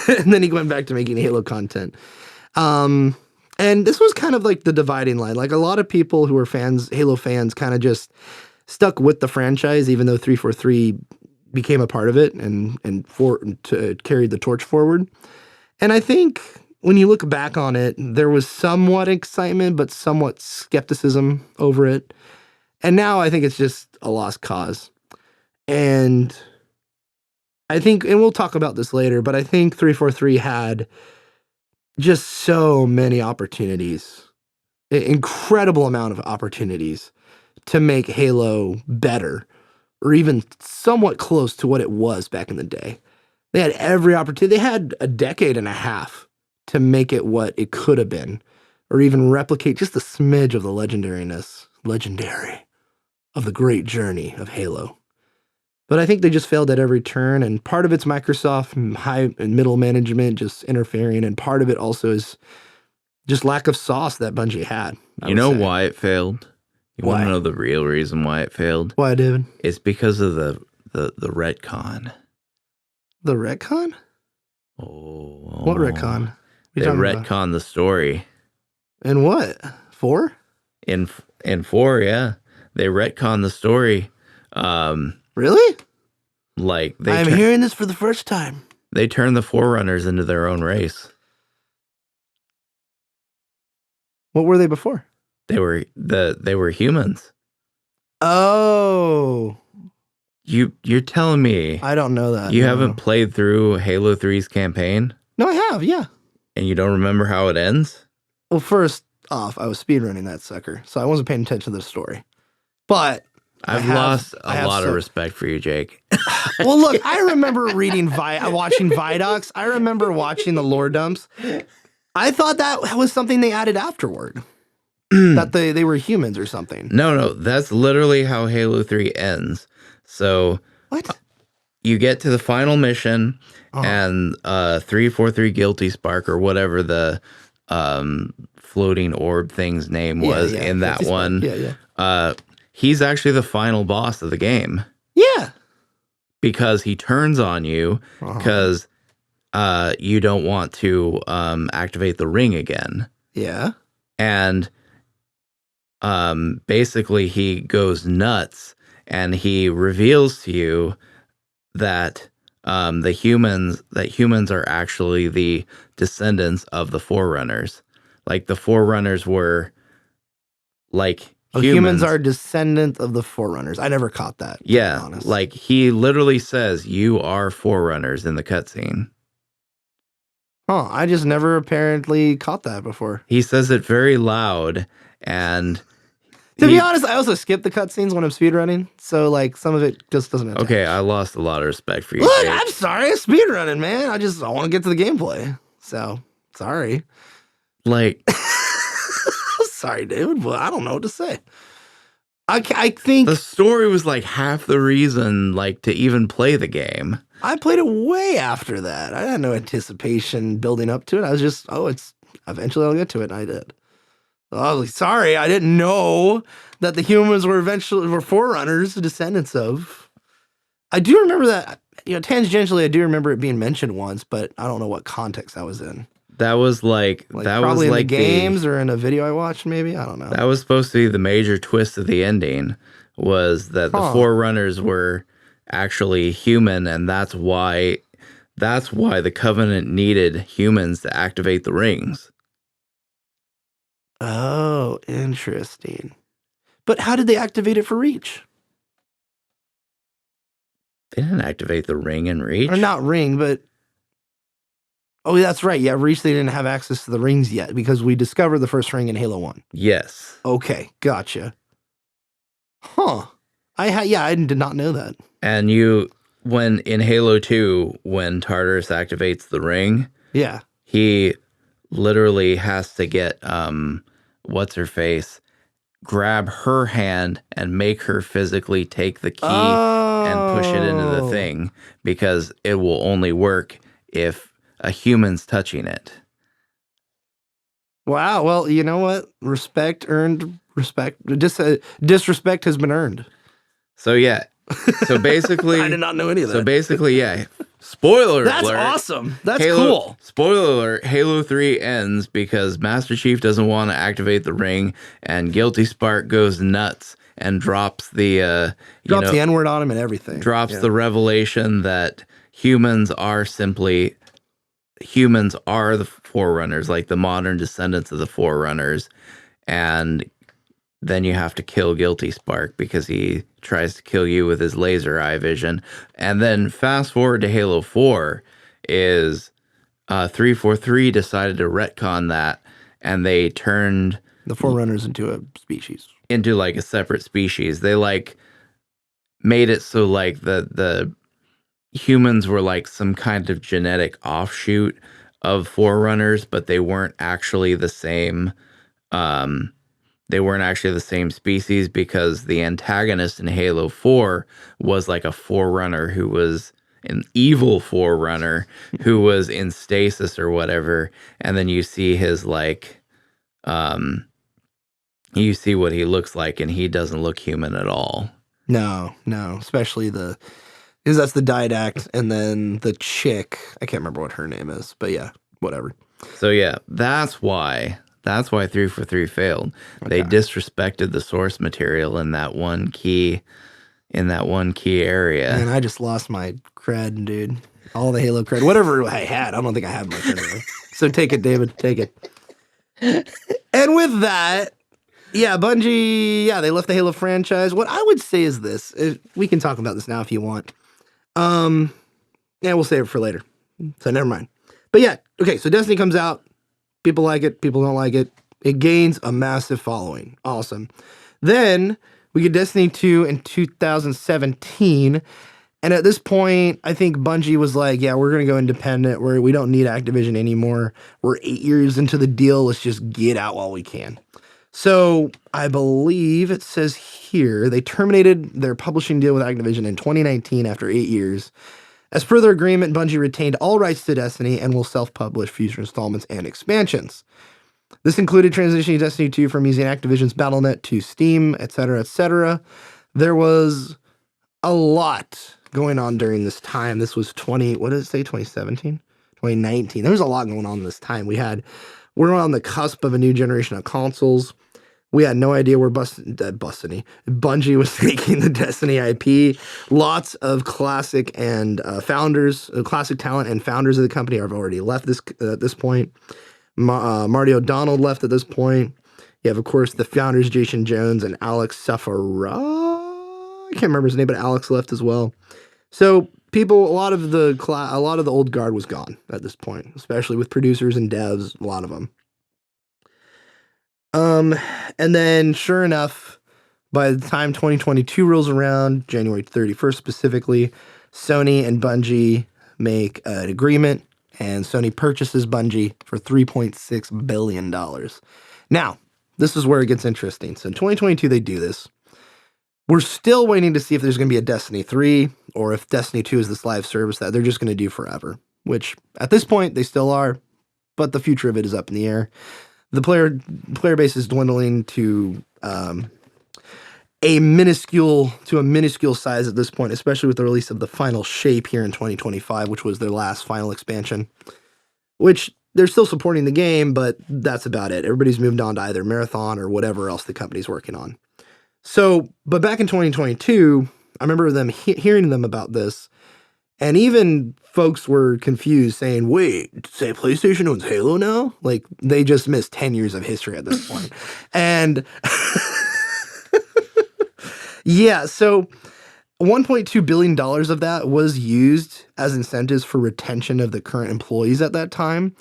And then he went back to making Halo content. And this was kind of like the dividing line. Like a lot of people who were Halo fans, kind of just stuck with the franchise, even though 343 became a part of it and carried the torch forward. And I think when you look back on it, there was somewhat excitement, but somewhat skepticism over it. And now I think it's just a lost cause. And I think, and we'll talk about this later, but I think 343 had just so many opportunities, an incredible amount of opportunities to make Halo better, or even somewhat close to what it was back in the day. They had every opportunity. They had a decade and a half to make it what it could have been, or even replicate just a smidge of the legendary of the great journey of Halo. But I think they just failed at every turn, and part of it's Microsoft high and middle management just interfering, and part of it also is Just lack of sauce that Bungie had. You know why it failed? You want Why? to know the real reason why it failed? Why, David? It's because of the retcon. The retcon? Oh. What retcon? They retcon the story. In what? 4? In 4, yeah. They retcon the story. Really? Like I'm hearing this for the first time. They turned the Forerunners into their own race. What were they before? They were humans. Oh. You're telling me I don't know that. you haven't played through Halo 3's campaign? No, I have, yeah. And you don't remember how it ends? Well, first off, I was speedrunning that sucker, so I wasn't paying attention to the story. But I've lost a lot of respect for you, Jake. Well, look, I remember watching Vidocs. I remember watching the lore dumps. I thought that was something they added afterward. That they were humans or something. No, that's literally how Halo 3 ends. So what? You get to the final mission, and 343 Guilty Spark, or whatever the floating orb thing's name was in that one. He's actually the final boss of the game. Yeah. Because he turns on you because you don't want to activate the ring again. Yeah. And basically he goes nuts and he reveals to you that humans are actually the descendants of the Forerunners. Like the Forerunners were like humans are descendants of the Forerunners. I never caught that. Yeah, like he literally says you are Forerunners in the cutscene. Oh, I just never apparently caught that before. He says it very loud, and to be honest, I also skip the cutscenes when I'm speedrunning, so like some of it just doesn't attach. Okay, I lost a lot of respect for you. Look, Jake. I'm sorry, I'm speedrunning, man. I want to get to the gameplay. So sorry. Like sorry, dude, but I don't know what to say. I think the story was like half the reason like to even play the game. I played it way after that. I had no anticipation building up to it. I was just, it's eventually I'll get to it, and I did. I was like, sorry, I didn't know that the humans were Forerunners, descendants of. I do remember that, tangentially, I do remember it being mentioned once, but I don't know what context that was in. That was like that probably was in like the games or in a video I watched, maybe. I don't know. That was supposed to be the major twist of the ending, was that the Forerunners were actually human, and that's why the Covenant needed humans to activate the rings. Oh, interesting. But how did they activate it for Reach? They didn't activate the ring in Reach. Or not ring, but oh, that's right. Yeah, Reach, they didn't have access to the rings yet because we discovered the first ring in Halo 1. Yes. Okay, gotcha. Huh. I did not know that. And when in Halo 2, when Tartarus activates the ring, yeah, he literally has to get what's her face, grab her hand and make her physically take the key and push it into the thing, because it will only work if a human's touching it. Wow. Well, you know what? Earned respect. Disrespect has been earned. So yeah. So basically, I did not know any of that. So basically, yeah. Spoiler alert. That's awesome. That's cool. Spoiler alert. Halo 3 ends because Master Chief doesn't want to activate the ring, and Guilty Spark goes nuts and drops the the N-word on him and everything. Drops the revelation that humans are the Forerunners, like the modern descendants of the Forerunners, and then you have to kill Guilty Spark because he tries to kill you with his laser eye vision. And then fast forward to Halo 4 is 343 decided to retcon that, and they turned the Forerunners into a species. Into like a separate species. They like made it so like the humans were like some kind of genetic offshoot of Forerunners, but they weren't actually the same. They weren't actually the same species, because the antagonist in Halo 4 was like a Forerunner who was an evil Forerunner who was in stasis or whatever. And then you see his like You see what he looks like, and he doesn't look human at all. No, especially because that's the didact, and then the chick, I can't remember what her name is, but yeah, whatever. So yeah, that's why 343 failed. They Okay. disrespected the source material in that one key area. Man, I just lost my cred, dude. All the Halo cred, whatever I had. I don't think I have much anyway. So take it, David. Take it. And with that, yeah, Bungie, yeah, they left the Halo franchise. What I would say is this. We can talk about this now if you want. Yeah, we'll save it for later. So never mind. But yeah, okay, so Destiny comes out. People like it. People don't like it. It gains a massive following. Awesome. Then we get Destiny 2 in 2017. And at this point, I think Bungie was like, yeah, we're going to go independent. We don't need Activision anymore. We're 8 years into the deal. Let's just get out while we can. So I believe it says here they terminated their publishing deal with Activision in 2019 after 8 years. As per their agreement, Bungie retained all rights to Destiny and will self-publish future installments and expansions. This included transitioning Destiny 2 from using Activision's Battle.net to Steam, etc., etc. There was a lot going on during this time. This was 2017? 2019. There was a lot going on this time. We're on the cusp of a new generation of consoles. We had no idea where Bungie was taking the Destiny IP. Lots of classic and classic talent and founders of the company have already left at this point. Marty O'Donnell left at this point. You have, of course, the founders, Jason Jones and Alex Safara. I can't remember his name, but Alex left as well. So a lot of the old guard was gone at this point, especially with producers and devs, a lot of them. And then sure enough, by the time 2022 rolls around, January 31st specifically, Sony and Bungie make an agreement, and Sony purchases Bungie for $3.6 billion. Now, this is where it gets interesting. So in 2022, they do this. We're still waiting to see if there's going to be a Destiny 3 or if Destiny 2 is this live service that they're just going to do forever, which at this point they still are, but the future of it is up in the air. The player base is dwindling to a minuscule size at this point, especially with the release of the final shape here in 2025, which was their last final expansion, which they're still supporting the game, but that's about it. Everybody's moved on to either Marathon or whatever else the company's working on. So, but back in 2022, I remember them hearing them about this, and even folks were confused, saying, wait, say PlayStation owns Halo now? Like, they just missed 10 years of history at this point. And yeah, so $1.2 billion of that was used as incentives for retention of the current employees at that time.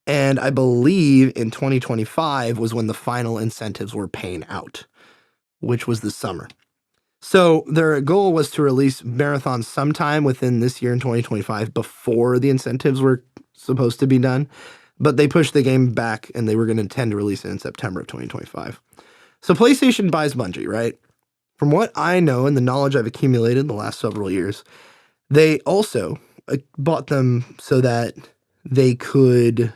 And I believe in 2025 was when the final incentives were paying out, which was this summer. So their goal was to release Marathon sometime within this year in 2025 before the incentives were supposed to be done. But they pushed the game back and they were going to intend to release it in September of 2025. So PlayStation buys Bungie, right? From what I know and the knowledge I've accumulated in the last several years, they also bought them so that they could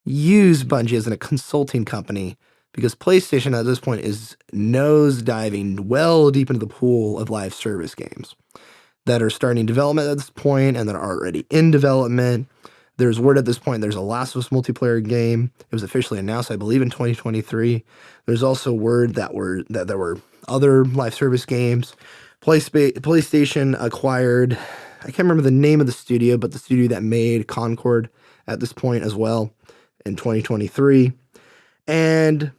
use Bungie as a consulting company, because PlayStation at this point is nosediving well deep into the pool of live service games that are starting development at this point and that are already in development. There's word at this point there's a Last of Us multiplayer game. It was officially announced, I believe, in 2023. There's also word that there were other live service games. PlayStation acquired, I can't remember the name of the studio, but the studio that made Concord at this point as well in 2023. And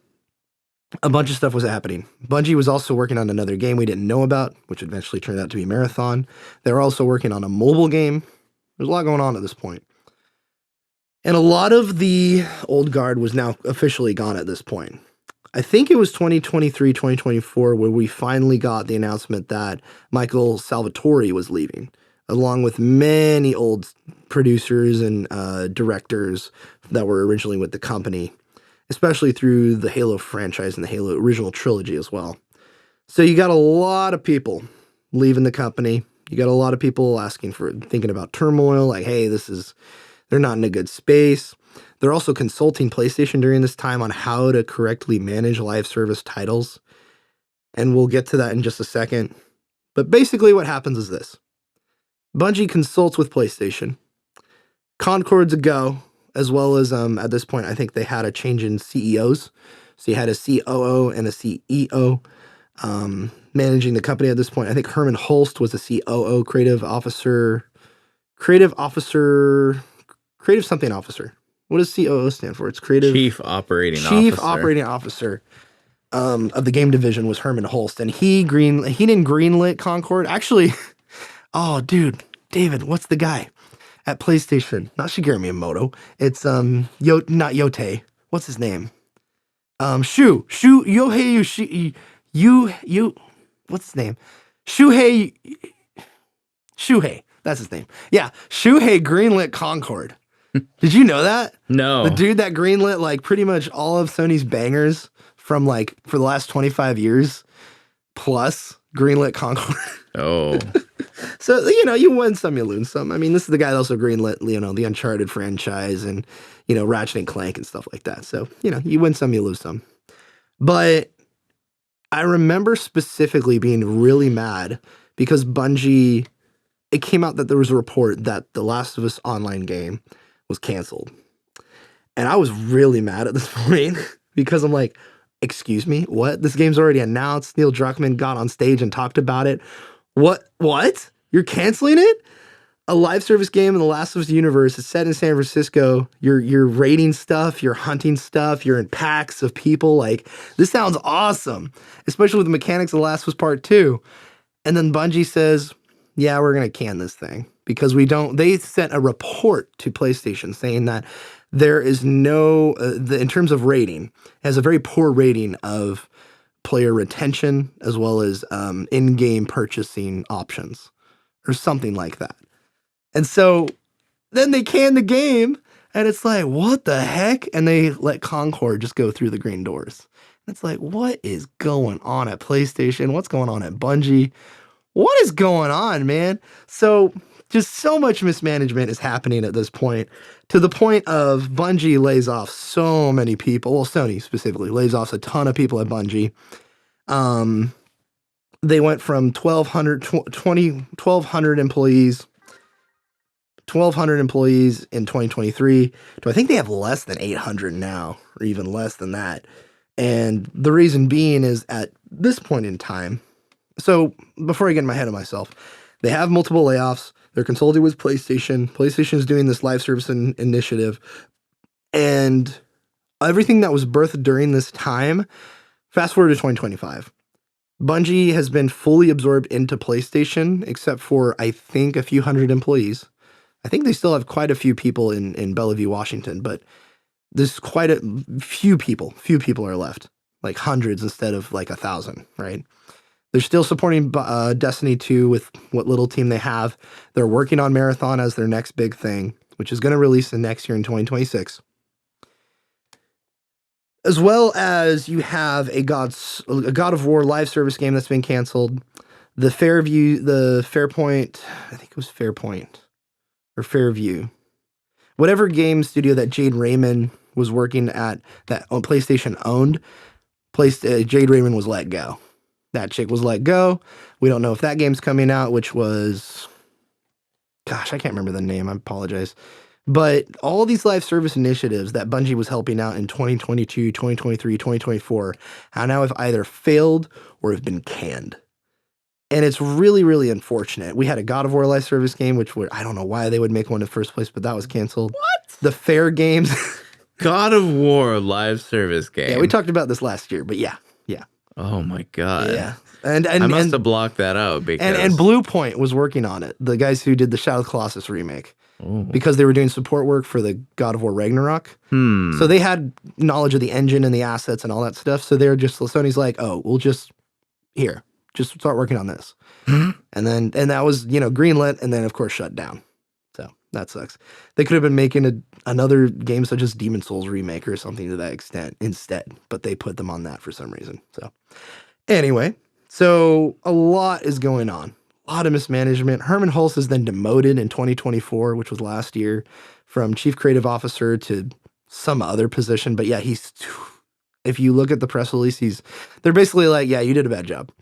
a bunch of stuff was happening. Bungie was also working on another game we didn't know about, which eventually turned out to be Marathon. They were also working on a mobile game. There's a lot going on at this point. And a lot of the old guard was now officially gone at this point. I think it was 2023, 2024, where we finally got the announcement that Michael Salvatore was leaving, along with many old producers and directors that were originally with the company, especially through the Halo franchise and the Halo original trilogy as well. So you got a lot of people leaving the company. You got a lot of people thinking about turmoil, like, hey, they're not in a good space. They're also consulting PlayStation during this time on how to correctly manage live service titles. And we'll get to that in just a second. But basically what happens is this. Bungie consults with PlayStation. Concord's a go, as well as at this point, I think they had a change in CEOs. So you had a COO and a CEO managing the company at this point. I think Herman Holst was the COO, creative something officer. What does COO stand for? It's creative Chief Operating Officer of the game division was Herman Holst, and he didn't greenlit Concord. Actually, oh dude, David, what's the guy at PlayStation? Not Shigeru Miyamoto. It's not Yote. What's his name? Yohei what's his name? Shuhei. That's his name. Yeah, Shuhei greenlit Concord. Did you know that? No. The dude that greenlit like pretty much all of Sony's bangers from like for the last 25 years plus greenlit Concord. Oh. So, you win some, you lose some. I mean, this is the guy that also greenlit, the Uncharted franchise and, Ratchet and Clank and stuff like that. So, you win some, you lose some. But I remember specifically being really mad because Bungie, it came out that there was a report that the Last of Us online game was canceled. And I was really mad at this point because I'm like, excuse me, what? This game's already announced. Neil Druckmann got on stage and talked about it. What? You're canceling it? A live service game in the Last of Us universe is set in San Francisco. You're raiding stuff, you're hunting stuff, you're in packs of people. Like, this sounds awesome, especially with the mechanics of The Last of Us Part 2. And then Bungie says, yeah, we're going to can this thing because they sent a report to PlayStation saying that there is no, in terms of rating, it has a very poor rating of player retention as well as in-game purchasing options or something like that. And so then they can the game and it's like, what the heck? And they let Concord just go through the green doors. And it's like, what is going on at PlayStation? What's going on at Bungie? What is going on, man? So just so much mismanagement is happening at this point, to the point of Bungie lays off so many people. Well, Sony specifically lays off a ton of people at Bungie. They went from 1,200 employees in 2023 to I think they have less than 800 now, or even less than that. And the reason being is at this point in time, so before I get in my head of myself, they have multiple layoffs. They're consulting with PlayStation. PlayStation is doing this live service initiative. And everything that was birthed during this time, fast forward to 2025. Bungie has been fully absorbed into PlayStation, except for, I think, a few hundred employees. I think they still have quite a few people in Bellevue, Washington, but there's quite a few people. Few people are left, like hundreds instead of like 1,000, right? They're still supporting Destiny 2 with what little team they have. They're working on Marathon as their next big thing, which is going to release next year in 2026. As well as you have a God of War live service game that's been canceled. The Fairpoint, I think it was Fairpoint or Fairview. Whatever game studio that Jade Raymond was working at that PlayStation owned, Jade Raymond was let go. That chick was let go. We don't know if that game's coming out, which was, gosh, I can't remember the name. I apologize. But all these live service initiatives that Bungie was helping out in 2022, 2023, 2024, now have either failed or have been canned. And it's really, really unfortunate. We had a God of War live service game, which I don't know why they would make one in the first place, but that was canceled. What? The Fair games. God of War live service game. Yeah, we talked about this last year, but yeah. Oh my God. Yeah. And I must have blocked that out because and Blue Point was working on it. The guys who did the Shadow of the Colossus remake. Oh. Because they were doing support work for the God of War Ragnarok. So they had knowledge of the engine and the assets and all that stuff. So they're just, Sony's like, oh, we'll just start working on this. And that was, greenlit and then of course shut down. So that sucks. They could have been making another game such as Demon Souls remake or something to that extent instead, but they put them on that for some reason. So anyway, so a lot is going on. A lot of mismanagement. Herman Hulse is then demoted in 2024, which was last year, from chief creative officer to some other position, but yeah, if you look at the press release, they're basically like, yeah, you did a bad job,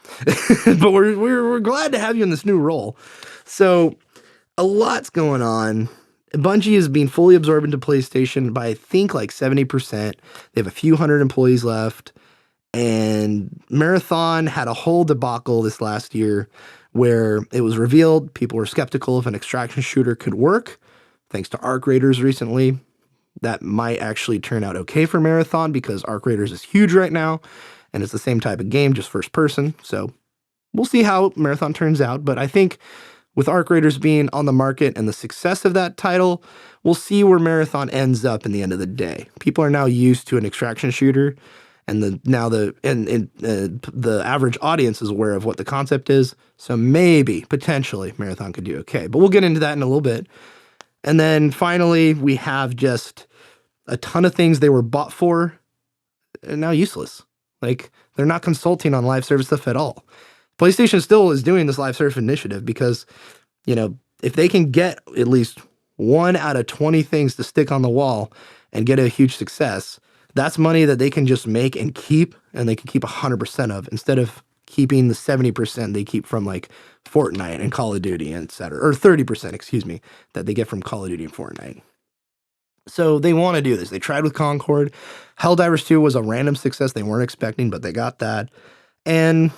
but we're glad to have you in this new role. So a lot's going on. Bungie is being fully absorbed into PlayStation by I think like 70%. They have a few hundred employees left, and Marathon had a whole debacle this last year where it was revealed people were skeptical if an extraction shooter could work. Thanks to Arc Raiders recently, that might actually turn out okay for Marathon because Arc Raiders is huge right now, and it's the same type of game, just first person. So we'll see how Marathon turns out. But I think with Arc Raiders being on the market and the success of that title, we'll see where Marathon ends up in the end of the day. People are now used to an extraction shooter, and the average audience is aware of what the concept is. So maybe, potentially, Marathon could do okay. But we'll get into that in a little bit. And then finally, we have just a ton of things they were bought for and now useless. Like, they're not consulting on live service stuff at all. PlayStation still is doing this live service initiative because, you know, if they can get at least 1 out of 20 things to stick on the wall and get a huge success, that's money that they can just make and keep, and they can keep 100% of instead of keeping the 70% they keep from like Fortnite and Call of Duty, and et cetera, or 30%, excuse me, that they get from Call of Duty and Fortnite. So they want to do this. They tried with Concord. Helldivers 2 was a random success they weren't expecting, but they got that. And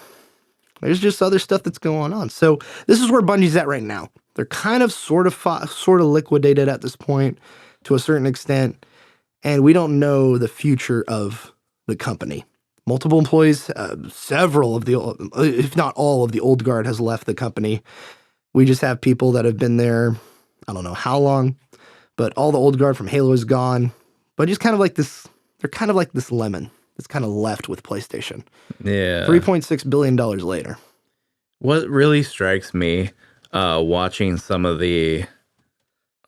there's just other stuff that's going on. So this is where Bungie's at right now. They're kind of sort of liquidated at this point to a certain extent, and we don't know the future of the company. Multiple employees, several of the, if not all of the old guard has left the company. We just have people that have been there, I don't know how long, but all the old guard from Halo is gone. But just kind of like this, they're kind of like this lemon that's kind of left with PlayStation. Yeah. $3.6 billion later. What really strikes me, watching some of the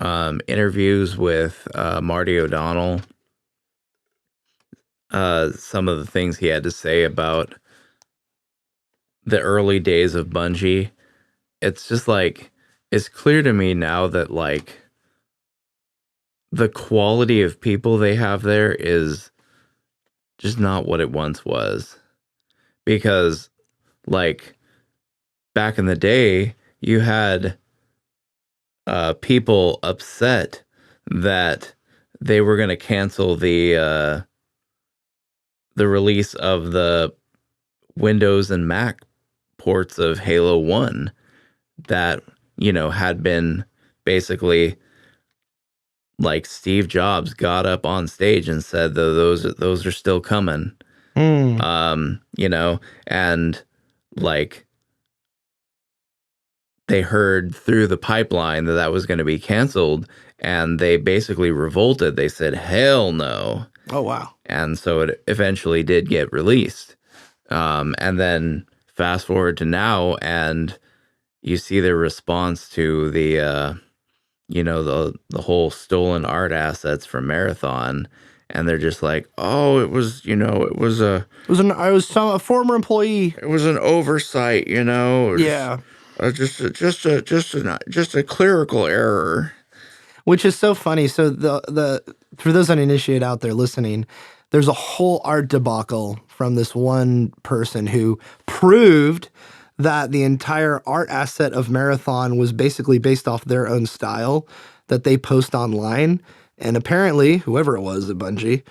interviews with Marty O'Donnell, some of the things he had to say about the early days of Bungie, it's just like, it's clear to me now that like the quality of people they have there is just not what it once was. Because like back in the day, you had people upset that they were going to cancel the release of the Windows and Mac ports of Halo 1 that, you know, had been basically like Steve Jobs got up on stage and said those are still coming. You know, and like they heard through the pipeline that that was going to be canceled, and they basically revolted. They said, hell no. Oh, wow. And so it eventually did get released. And then fast forward to now, and you see their response to the, you know, the whole stolen art assets from Marathon. And they're just like, oh, it was, you know, it was a former employee. It was an oversight, you know. Yeah. Just a clerical error. Which is so funny. So the for those uninitiated out there listening, there's a whole art debacle from this one person who proved that the entire art asset of Marathon was basically based off their own style that they post online. And apparently, whoever it was at Bungie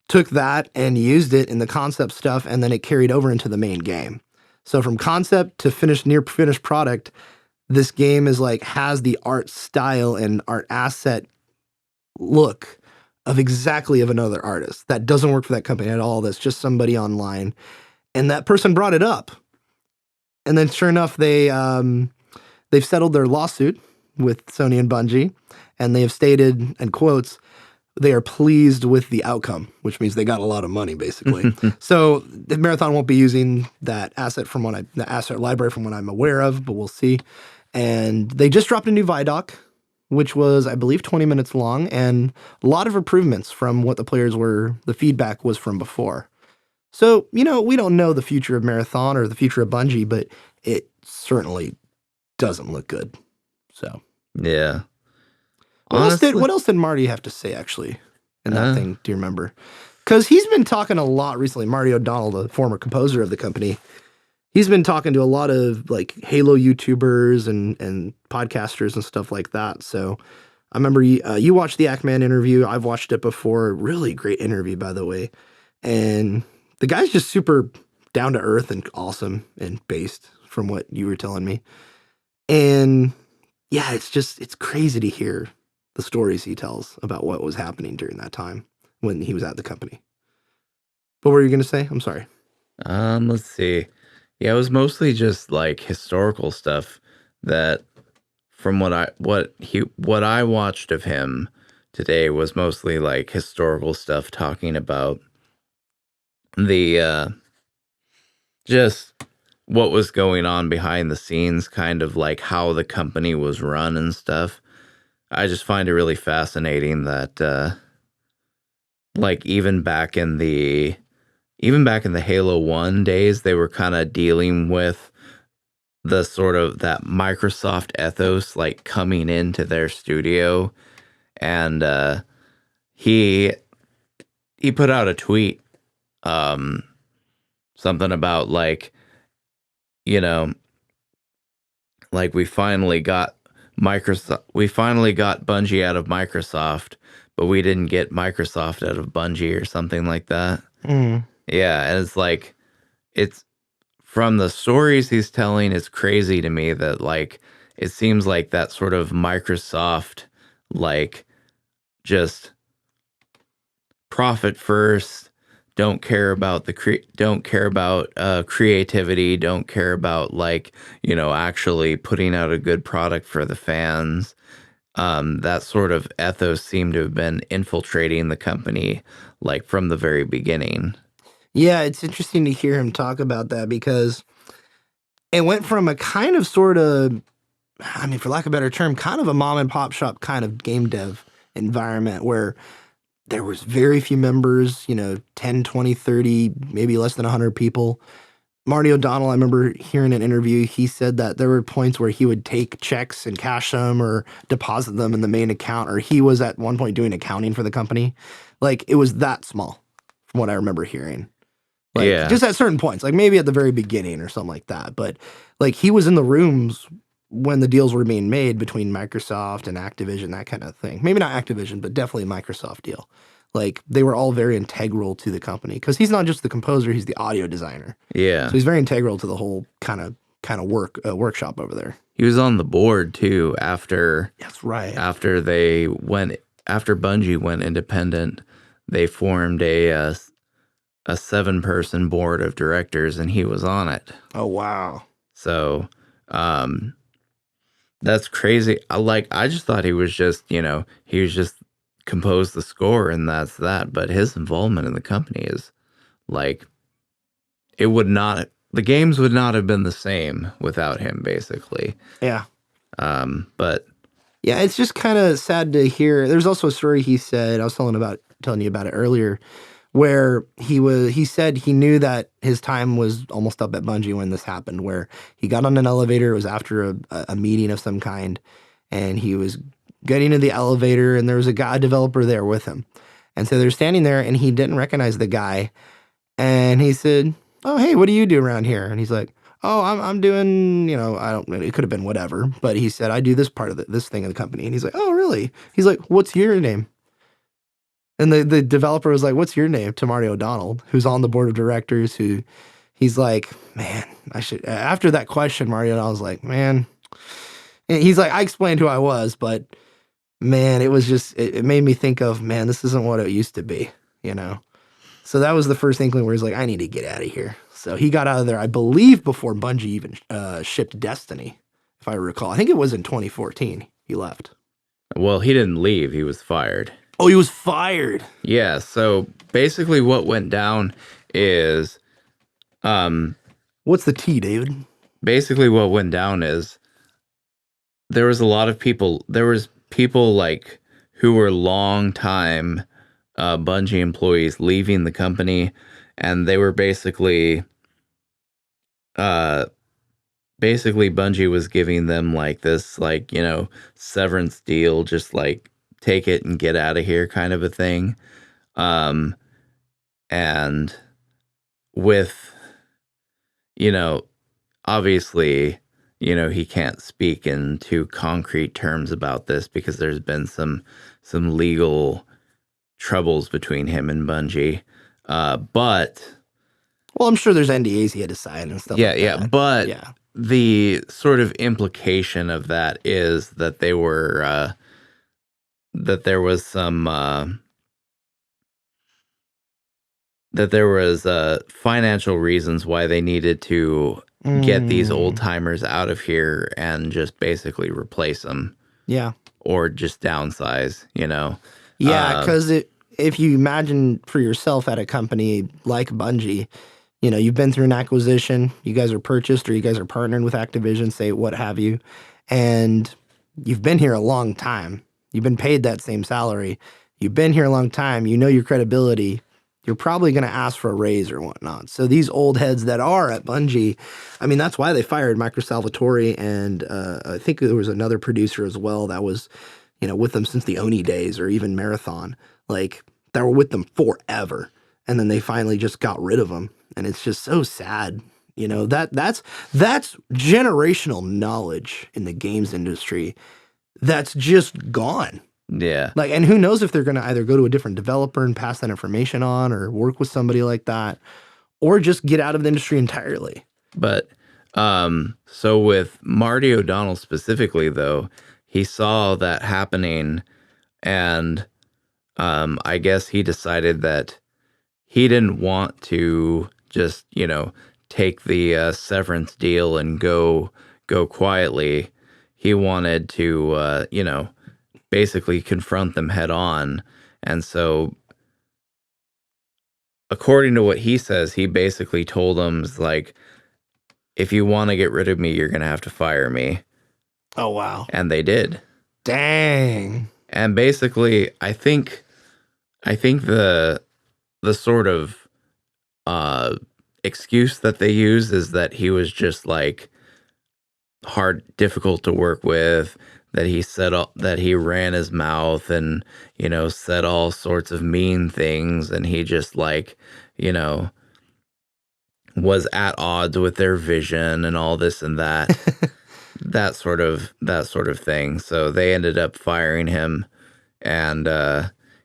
took that and used it in the concept stuff, and then it carried over into the main game. So from concept to near finished product, this game is like has the art style and art asset look of exactly of another artist that doesn't work for that company at all. That's just somebody online, and that person brought it up, and then sure enough, they've settled their lawsuit with Sony and Bungie, and they have stated in quotes they are pleased with the outcome, which means they got a lot of money, basically. So the Marathon won't be using that asset the asset library from what I'm aware of, but we'll see. And they just dropped a new Vidoc, which was, I believe, 20 minutes long, and a lot of improvements from what the feedback was from before. So, you know, we don't know the future of Marathon or the future of Bungie, but it certainly doesn't look good. So, yeah. What else did Marty have to say, actually? in that thing. Do you remember? Because he's been talking a lot recently. Marty O'Donnell, the former composer of the company, he's been talking to a lot of like Halo YouTubers and podcasters and stuff like that. So I remember you watched the Ackman interview. I've watched it before. Really great interview, by the way. And the guy's just super down to earth and awesome and based from what you were telling me. And yeah, it's crazy to hear the stories he tells about what was happening during that time when he was at the company. What were you going to say? I'm sorry. Let's see. Yeah, it was mostly just like historical stuff that from what I watched of him today was mostly like historical stuff talking about the just what was going on behind the scenes, kind of like how the company was run and stuff. I just find it really fascinating that like even back in the Halo 1 days, they were kind of dealing with the sort of that Microsoft ethos like coming into their studio. And he put out a tweet, something about like, you know, like we finally got Bungie out of Microsoft, but we didn't get Microsoft out of Bungie or something like that. Mm. Yeah, and it's like it's from the stories he's telling, it's crazy to me that like it seems like that sort of Microsoft like just profit first, don't care about creativity, don't care about like, you know, actually putting out a good product for the fans. That sort of ethos seemed to have been infiltrating the company like from the very beginning. Yeah, it's interesting to hear him talk about that because it went from a kind of sort of, I mean, for lack of a better term, kind of a mom and pop shop kind of game dev environment where there was very few members, 10, 20, 30, maybe less than 100 people. Marty O'Donnell, I remember hearing an interview, he said that there were points where he would take checks and cash them or deposit them in the main account, or he was at one point doing accounting for the company. Like, it was that small from what I remember hearing. Like, Yeah. just at certain points, like maybe at the very beginning or something like that. But like, he was in the rooms when the deals were being made between Microsoft and Activision, that kind of thing. Maybe not Activision, but definitely a Microsoft deal. Like, they were all very integral to the company because he's not just the composer, he's the audio designer. Yeah. So he's very integral to the whole kind of workshop over there. He was on the board too after That's right. after Bungie went independent. They formed a 7-person board of directors, and he was on it. Oh wow. So, that's crazy. I just thought he was just composed the score and that's that. But his involvement in the company is like, the games would not have been the same without him, basically. Yeah. But yeah, it's just kind of sad to hear. There's also a story he said, I was telling you about it earlier, where he said he knew that his time was almost up at Bungie when this happened, where he got on an elevator. It was after a meeting of some kind, and he was getting in the elevator, and there was a developer there with him. And so they're standing there, and he didn't recognize the guy. And he said, "Oh, hey, what do you do around here?" And he's like, "Oh, I'm doing, I don't know, it could have been whatever." But he said, "I do this part of this thing of the company." And he's like, "Oh, really?" He's like, "What's your name?" And the developer was like, "What's your name?" To Marty O'Donnell, who's on the board of directors, he's like, "Man, I should," after that question, Marty O'Donnell was like, "Man," and he's like, "I explained who I was, but man, it was just, it made me think of, man, this isn't what it used to be, So that was the first inkling where he's like, I need to get out of here. So he got out of there, I believe, before Bungie even shipped Destiny, if I recall. I think it was in 2014 he left. well, he didn't leave. He was fired. Oh, he was fired. Yeah. So basically, what went down is, What's the tea, David? basically what went down is there was a lot of people. There was people like who were long time Bungie employees leaving the company, and they were basically Bungie was giving them like this, like, severance deal, just like take it and get out of here kind of a thing. And with, you know, obviously, he can't speak in too concrete terms about this because there's been some legal troubles between him and Bungie. But Well, I'm sure there's NDAs he had to sign and stuff like that. but Yeah. the sort of implication of that is that they were that there was some that there was financial reasons why they needed to get these old timers out of here and just basically replace them. Yeah. Or just downsize, Yeah, because if you imagine for yourself at a company like Bungie, you've been through an acquisition, you guys are purchased or you guys are partnered with Activision, say what have you, and you've been here a long time. You've been paid that same salary. You've been here a long time. You know your credibility. You're probably going to ask for a raise or whatnot. So these old heads that are at Bungie, I mean, that's why they fired Micro Salvatore, and I think there was another producer as well that was, with them since the Oni days or even Marathon. Like, they were with them forever, and then they finally just got rid of them, and it's just so sad. That's generational knowledge in the games industry that's just gone. Yeah. Like, and who knows if they're going to either go to a different developer and pass that information on or work with somebody like that or just get out of the industry entirely. But so with Marty O'Donnell specifically, though, he saw that happening and I guess he decided that he didn't want to just, take the severance deal and go quietly. He wanted to, basically confront them head on. And so, according to what he says, he basically told them, like, if you want to get rid of me, you're going to have to fire me. Oh, wow. And they did. Dang. And basically, I think the sort of excuse that they use is that he was just like difficult to work with, that he ran his mouth and, said all sorts of mean things. And he just like, was at odds with their vision and all this and that, that sort of thing. So they ended up firing him, and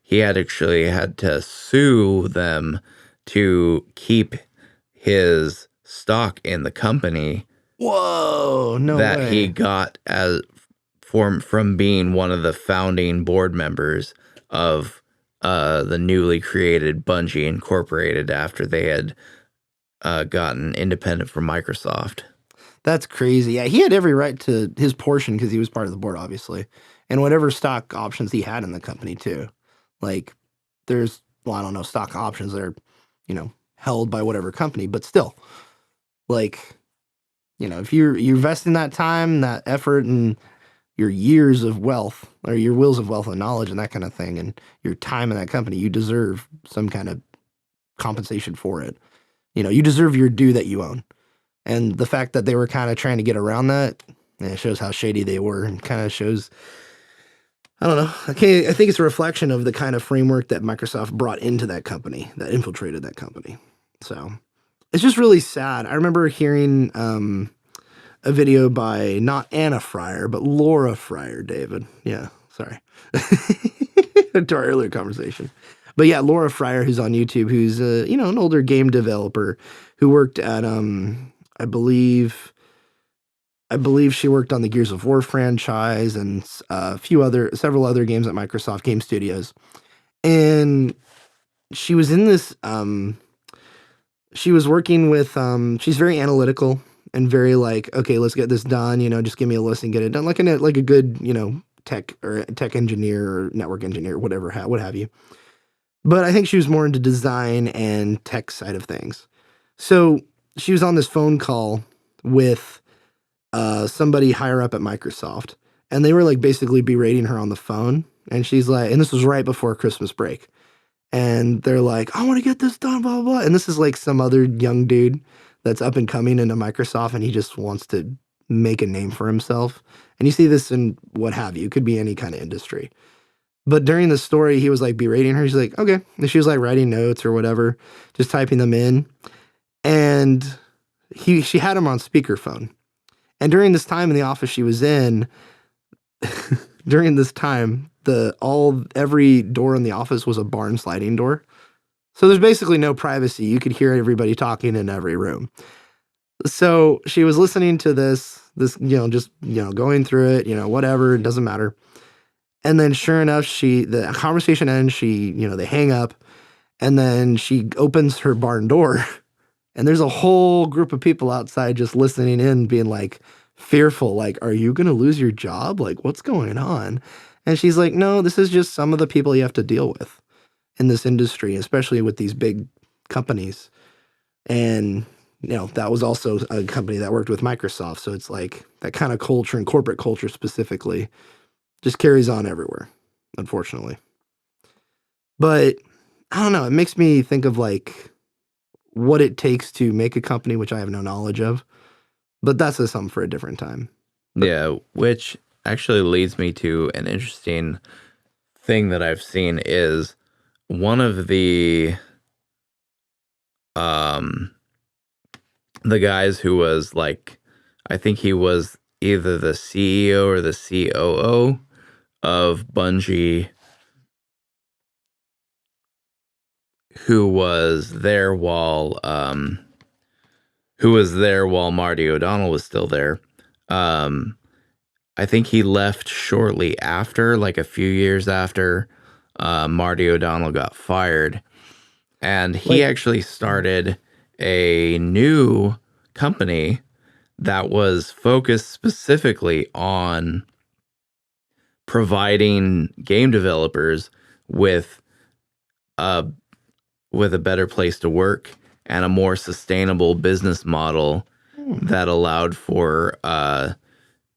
he had to sue them to keep his stock in the company. Whoa, no that way. He got from being one of the founding board members of the newly created Bungie Incorporated after they had gotten independent from Microsoft. That's crazy. Yeah, he had every right to his portion because he was part of the board, obviously, and whatever stock options he had in the company too. Like, there's, I don't know, stock options that are, held by whatever company, but still, like, if you're investing that time, that effort, and your years of wealth or your wills of wealth and knowledge and that kind of thing, and your time in that company, you deserve some kind of compensation for it. You deserve your due that you own. And the fact that they were kind of trying to get around that, it shows how shady they were, and kind of shows, I don't know. I think it's a reflection of the kind of framework that Microsoft brought into that company, that infiltrated that company. So it's just really sad. I remember hearing a video by not Anna Fryer, but Laura Fryer, David. Yeah, sorry. To our earlier conversation. But yeah, Laura Fryer, who's on YouTube, who's an older game developer who worked at I believe she worked on the Gears of War franchise and several other games at Microsoft Game Studios. And she was in this she was working with she's very analytical and very like, okay, let's get this done, just give me a list and get it done, like a good, tech engineer or network engineer, what have you. But I think she was more into design and tech side of things. So she was on this phone call with somebody higher up at Microsoft, and they were like basically berating her on the phone. And she's like, and this was right before Christmas break. And they're like, I want to get this done, blah, blah, blah. And this is like some other young dude that's up and coming into Microsoft, and he just wants to make a name for himself. And you see this in what have you. It could be any kind of industry. But during the story, he was like berating her. He's like, okay. And she was like writing notes or whatever, just typing them in. And she had him on speakerphone. And during this time in the office she was in, during this time, every door in the office was a barn sliding door. So there's basically no privacy. You could hear everybody talking in every room. So she was listening to this, just, going through it, whatever, it doesn't matter. And then sure enough, the conversation ends, they hang up, and then she opens her barn door, and there's a whole group of people outside just listening in, being like fearful, like, are you going to lose your job? Like, what's going on? And she's like, no, this is just some of the people you have to deal with in this industry, especially with these big companies. And, that was also a company that worked with Microsoft. So it's like that kind of culture, and corporate culture specifically, just carries on everywhere, unfortunately. But I don't know, it makes me think of like what it takes to make a company, which I have no knowledge of. But that's something for a different time. Yeah, which actually leads me to an interesting thing that I've seen is one of the guys who was like, I think he was either the CEO or the COO of Bungie, who was there while Marty O'Donnell was still there. I think he left shortly after, like a few years after Marty O'Donnell got fired. And he actually started a new company that was focused specifically on providing game developers with a better place to work and a more sustainable business model that allowed for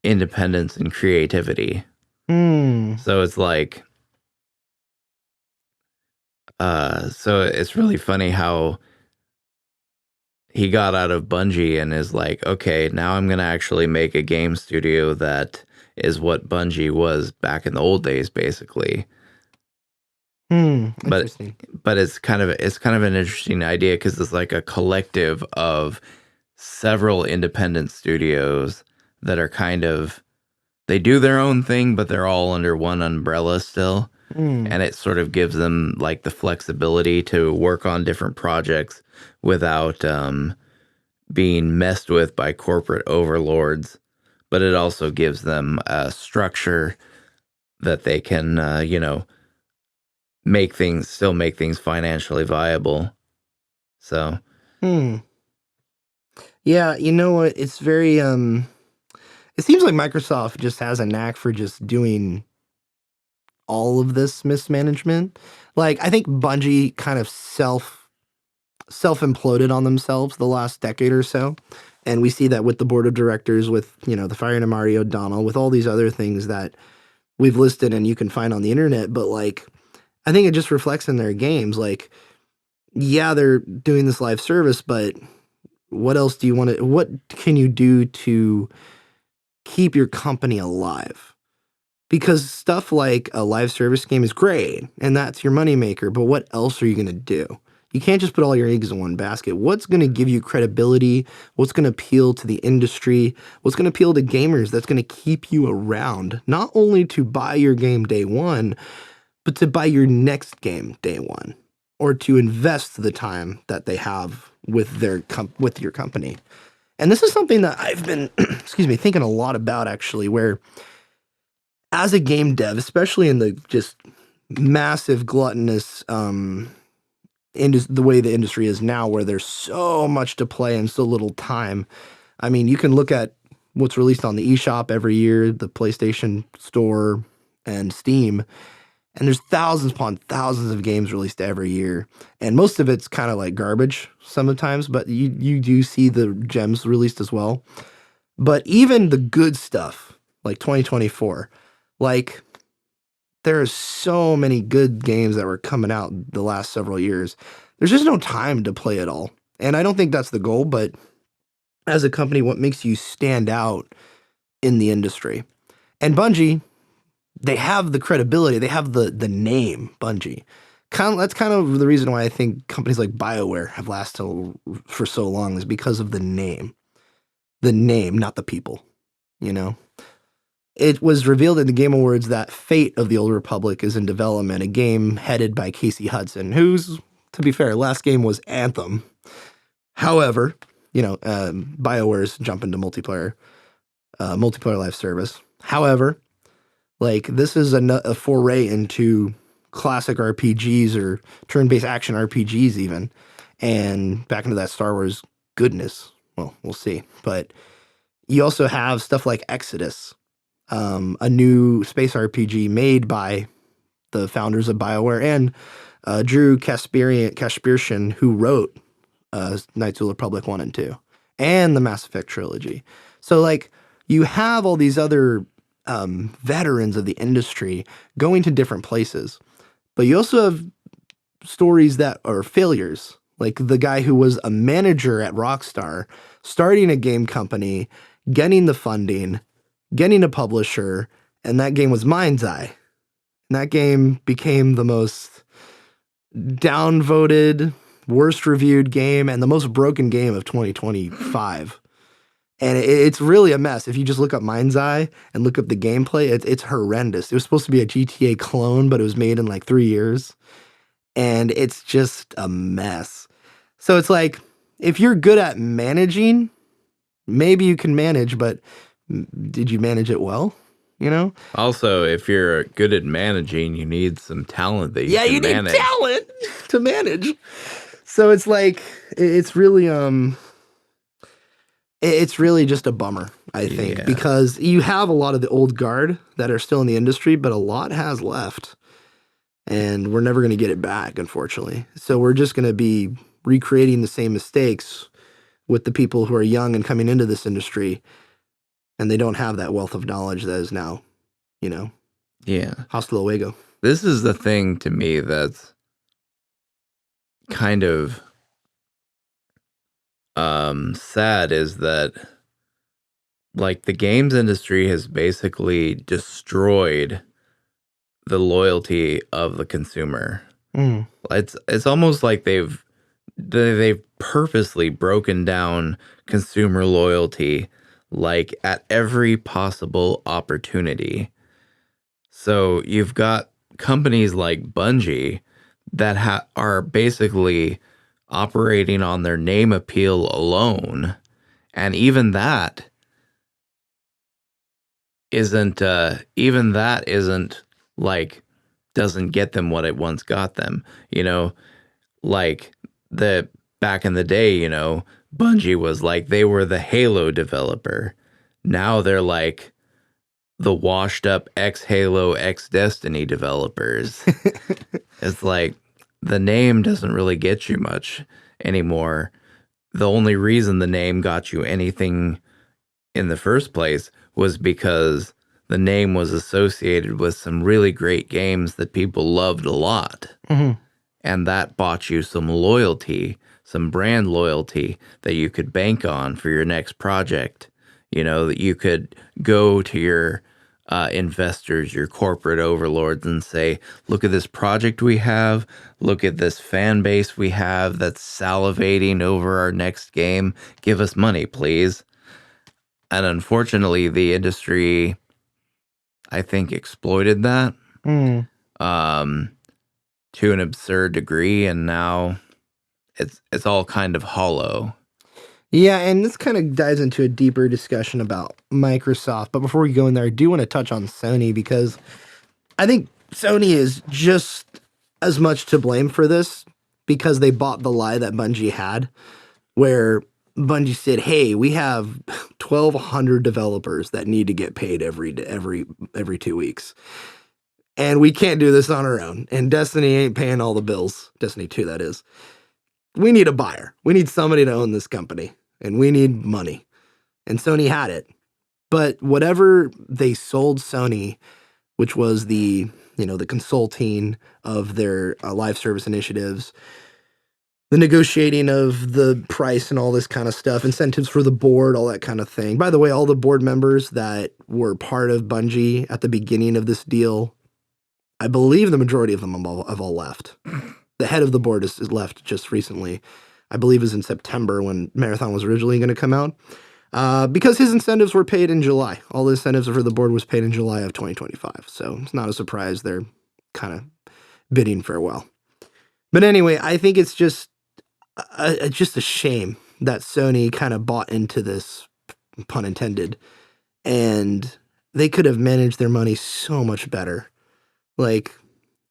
independence and creativity. So it's like, so it's really funny how he got out of Bungie and is like, okay, now I'm gonna actually make a game studio that is what Bungie was back in the old days, basically. Interesting. But it's kind of an interesting idea because it's like a collective of several independent studios that are they do their own thing, but they're all under one umbrella still. And it sort of gives them like the flexibility to work on different projects without being messed with by corporate overlords. But it also gives them a structure that they can, make things financially viable. So, yeah, you know what? It's very it seems like Microsoft just has a knack for just doing all of this mismanagement. Like I think Bungie kind of self-imploded on themselves the last decade or so. And we see that with the board of directors, with, the firing of Mario O'Donnell, with all these other things that we've listed and you can find on the internet. But like, I think it just reflects in their games. Like, yeah, they're doing this live service, but what else do you want to, what can you do to keep your company alive? Because stuff like a live service game is great and that's your moneymaker, but what else are you going to do? You can't just put all your eggs in one basket. What's going to give you credibility? What's going to appeal to the industry? What's going to appeal to gamers that's going to keep you around? Not only to buy your game day one, but to buy your next game day one, or to invest the time that they have with with your company. And this is something that I've been, thinking a lot about actually, where as a game dev, especially in the just massive gluttonous the way the industry is now, where there's so much to play and so little time. I mean, you can look at what's released on the eShop every year, the PlayStation Store and Steam, and there's thousands upon thousands of games released every year. And most of it's kind of like garbage sometimes, but you do see the gems released as well. But even the good stuff, like 2024, like there are so many good games that were coming out the last several years. There's just no time to play it all. And I don't think that's the goal, but as a company, what makes you stand out in the industry? And Bungie they have the credibility, they have the name Bungie. That's kind of the reason why I think companies like BioWare have lasted for so long, is because of the name. The name, not the people, you know? It was revealed in the Game Awards that Fate of the Old Republic is in development, a game headed by Casey Hudson, whose, to be fair, last game was Anthem. However, BioWare's jump into multiplayer live service. However, like, this is a foray into classic RPGs or turn-based action RPGs even, and back into that Star Wars goodness. Well, we'll see. But you also have stuff like Exodus, a new space RPG made by the founders of BioWare and Drew Kaspersian, who wrote Knights of the Republic 1 and 2 and the Mass Effect trilogy. So, like, you have all these other veterans of the industry going to different places. But you also have stories that are failures, like the guy who was a manager at Rockstar, starting a game company, getting the funding, getting a publisher, and that game was Mind's Eye. And that game became the most downvoted, worst reviewed game, and the most broken game of 2025. And it's really a mess. If you just look up Mind's Eye and look up the gameplay, it's horrendous. It was supposed to be a GTA clone, but it was made in like 3 years. And it's just a mess. So it's like, if you're good at managing, maybe you can manage, but did you manage it well? You know? Also, if you're good at managing, you need some talent that you can manage. Need talent to manage. So it's like, it's really just a bummer, I think, because you have a lot of the old guard that are still in the industry, but a lot has left, and we're never going to get it back, unfortunately. So we're just going to be recreating the same mistakes with the people who are young and coming into this industry, and they don't have that wealth of knowledge that is now, hasta luego. This is the thing to me that's kind of sad, is that, like, the games industry has basically destroyed the loyalty of the consumer. It's almost like they've purposely broken down consumer loyalty, like, at every possible opportunity. So you've got companies like Bungie that are basically operating on their name appeal alone, and even that isn't like, doesn't get them what it once got them. Like, the back in the day, Bungie was like, they were the Halo developer. Now they're like the washed up ex-Halo, ex-Destiny developers. It's like, the name doesn't really get you much anymore. The only reason the name got you anything in the first place was because the name was associated with some really great games that people loved a lot. And that bought you some loyalty, some brand loyalty that you could bank on for your next project. That you could go to your investors, your corporate overlords, and say, look at this project we have, look at this fan base we have that's salivating over our next game, give us money, please. And unfortunately, the industry, I think, exploited that to an absurd degree, and now it's all kind of hollow. Yeah, and this kind of dives into a deeper discussion about Microsoft. But before we go in there, I do want to touch on Sony, because I think Sony is just as much to blame for this, because they bought the lie that Bungie had, where Bungie said, hey, we have 1,200 developers that need to get paid every 2 weeks. And we can't do this on our own. And Destiny ain't paying all the bills. Destiny 2, that is. We need a buyer. We need somebody to own this company. And we need money. And Sony had it. But whatever they sold Sony, which was the consulting of their live service initiatives, the negotiating of the price and all this kind of stuff, incentives for the board, all that kind of thing. By the way, all the board members that were part of Bungie at the beginning of this deal, I believe the majority of them have all left. The head of the board is left just recently. I believe it was in September when Marathon was originally going to come out. Because his incentives were paid in July. All the incentives for the board was paid in July of 2025. So it's not a surprise they're kind of bidding farewell. But anyway, I think it's just a shame that Sony kind of bought into this, pun intended, and they could have managed their money so much better. Like,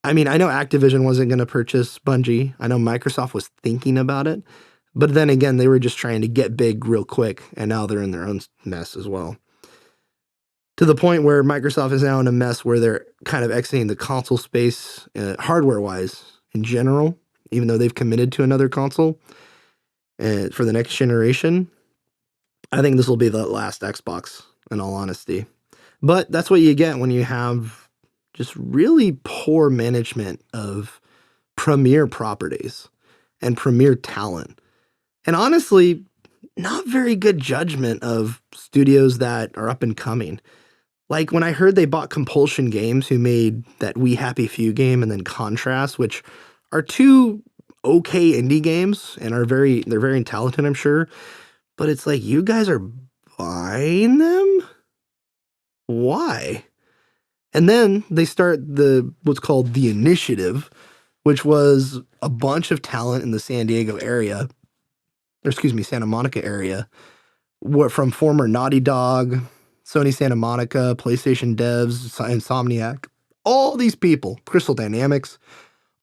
I mean, I know Activision wasn't going to purchase Bungie. I know Microsoft was thinking about it. But then again, they were just trying to get big real quick, and now they're in their own mess as well. To the point where Microsoft is now in a mess where they're kind of exiting the console space, hardware-wise in general, even though they've committed to another console for the next generation. I think this will be the last Xbox, in all honesty. But that's what you get when you have just really poor management of premier properties and premier talent. And honestly, not very good judgment of studios that are up and coming. Like when I heard they bought Compulsion Games, who made that We Happy Few game, and then Contrast, which are two okay indie games and they're very talented, I'm sure. But it's like, you guys are buying them? Why? And then they start what's called The Initiative, which was a bunch of talent in the Santa Monica area, from former Naughty Dog, Sony Santa Monica, PlayStation devs, Insomniac, all these people, Crystal Dynamics,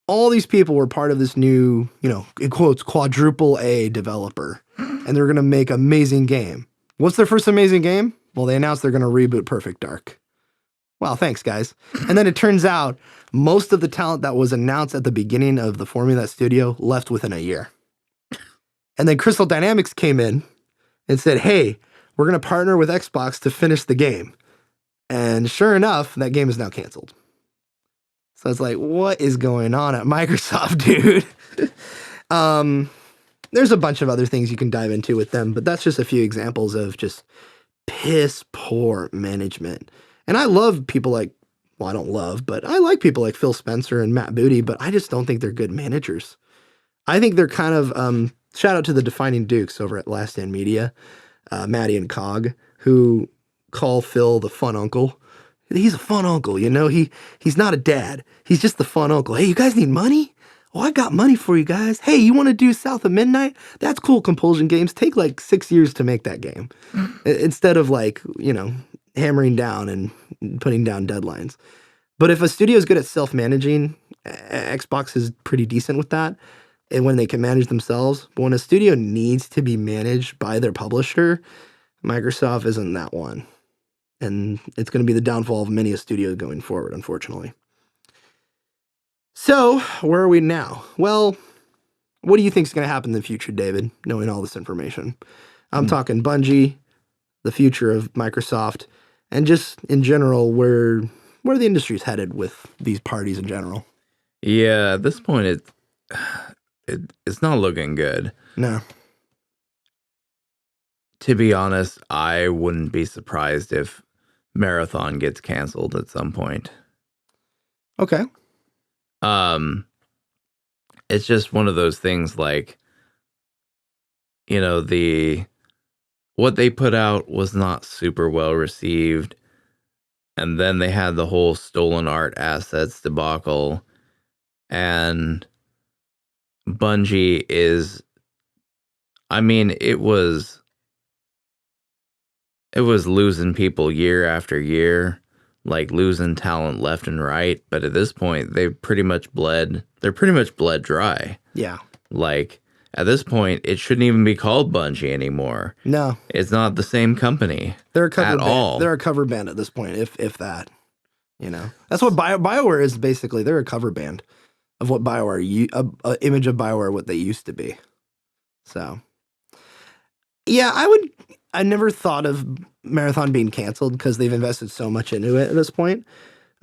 all these people were part of this new, in quotes, quadruple A developer. And they're going to make an amazing game. What's their first amazing game? Well, they announced they're going to reboot Perfect Dark. Wow, thanks, guys. And then it turns out most of the talent that was announced at the beginning of the forming of that studio left within a year. And then Crystal Dynamics came in and said, hey, we're going to partner with Xbox to finish the game. And sure enough, that game is now canceled. So it's like, what is going on at Microsoft, dude? There's a bunch of other things you can dive into with them, but that's just a few examples of just piss poor management. And I love people like, well, I don't love, but I like people like Phil Spencer and Matt Booty, but I just don't think they're good managers. I think they're kind of, shout out to the Defining Dukes over at Last Stand Media, Maddie and Cog, who call Phil the fun uncle. He's a fun uncle, he's not a dad. He's just the fun uncle. Hey, you guys need money? Oh, I got money for you guys. Hey, you want to do South of Midnight? That's cool. Compulsion Games take like 6 years to make that game. Instead of hammering down and putting down deadlines. But if a studio is good at self-managing, Xbox is pretty decent with that. And when they can manage themselves, but when a studio needs to be managed by their publisher, Microsoft isn't that one. And it's going to be the downfall of many a studio going forward, unfortunately. So, where are we now? Well, what do you think is going to happen in the future, David, knowing all this information? I'm talking Bungie, the future of Microsoft, and just in general, where the industry's headed with these parties in general. Yeah, at this point, it's not looking good. No. To be honest, I wouldn't be surprised if Marathon gets canceled at some point. Okay. It's just one of those things like, what they put out was not super well received. And then they had the whole stolen art assets debacle. And Bungie it was losing people year after year, like losing talent left and right. But at this point, they're pretty much bled dry. Yeah. Like, at this point, it shouldn't even be called Bungie anymore. No. It's not the same company. They're a cover at band. all. They're a cover band at this point, if that. That's what BioWare is basically. They're a cover band of what BioWare, a image of BioWare, what they used to be. So, yeah, I never thought of Marathon being canceled because they've invested so much into it at this point.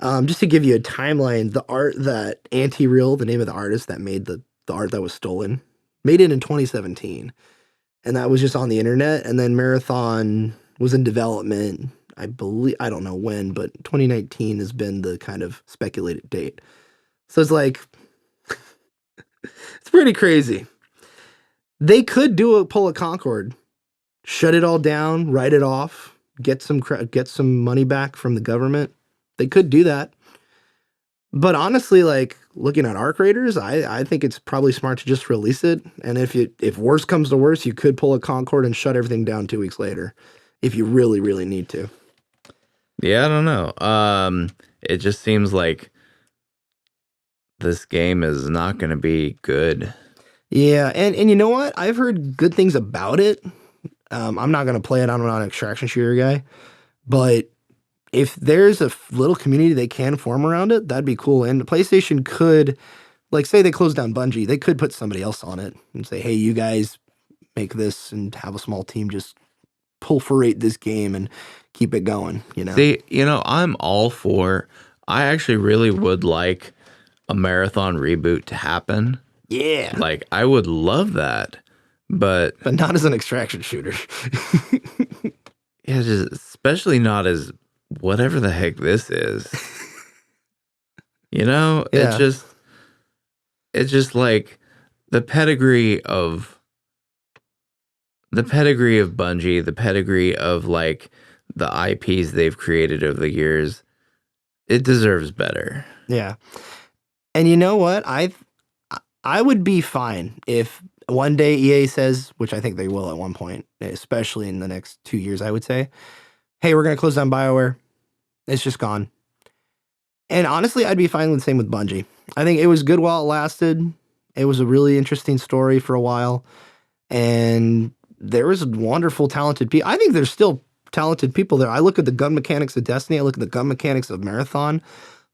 Just to give you a timeline, the art that Anti-Real, the name of the artist that made the art that was stolen made it in 2017, and that was just on the internet. And then Marathon was in development. I believe, I don't know when, but 2019 has been the kind of speculated date. So it's like, it's pretty crazy. They could pull a Concord, shut it all down, write it off, get some money back from the government. They could do that. But honestly, like looking at ARC Raiders, I think it's probably smart to just release it. And if worse comes to worse, you could pull a Concord and shut everything down 2 weeks later, if you really, really need to. Yeah, I don't know. It just seems like this game is not going to be good. Yeah, and you know what? I've heard good things about it. I'm not gonna play it. I'm not an extraction shooter guy, but if there's a little community they can form around it, that'd be cool. And PlayStation could, like, say they close down Bungie, they could put somebody else on it and say, hey, you guys make this, and have a small team just proliferate this game and keep it going, you know? See, I'm all for, I actually really would like a Marathon reboot to happen. Yeah. Like, I would love that, but not as an extraction shooter. yeah, just especially not as whatever the heck this is. Yeah. It's just like the pedigree of Bungie, the pedigree of like the IPs they've created over the years. It deserves better. Yeah. And you know what? I would be fine if one day EA says, which I think they will at one point, especially in the next 2 years, I would say, hey, we're going to close down BioWare. It's just gone. And honestly, I'd be fine with the same with Bungie. I think it was good while it lasted. It was a really interesting story for a while. And there was wonderful, talented people. I think there's still talented people there. I look at the gun mechanics of Destiny. I look at the gun mechanics of Marathon,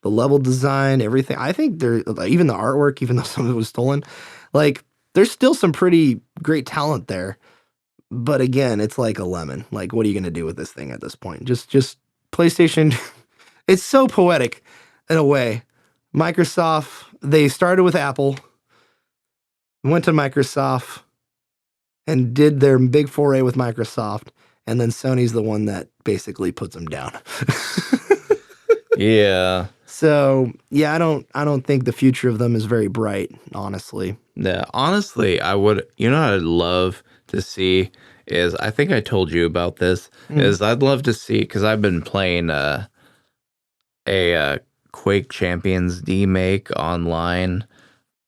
the level design, everything. I think there, even the artwork, even though some of it was stolen, like there's still some pretty great talent there. But again, it's like a lemon. Like, what are you going to do with this thing at this point? Just PlayStation. It's so poetic in a way. Microsoft, they started with Apple, went to Microsoft, and did their big foray with Microsoft. And then Sony's the one that basically puts them down. Yeah. So yeah, I don't think the future of them is very bright, honestly. Yeah, honestly, I would, I'd love to see is, I think I told you about this, is I'd love to see, because I've been playing a Quake Champions demake online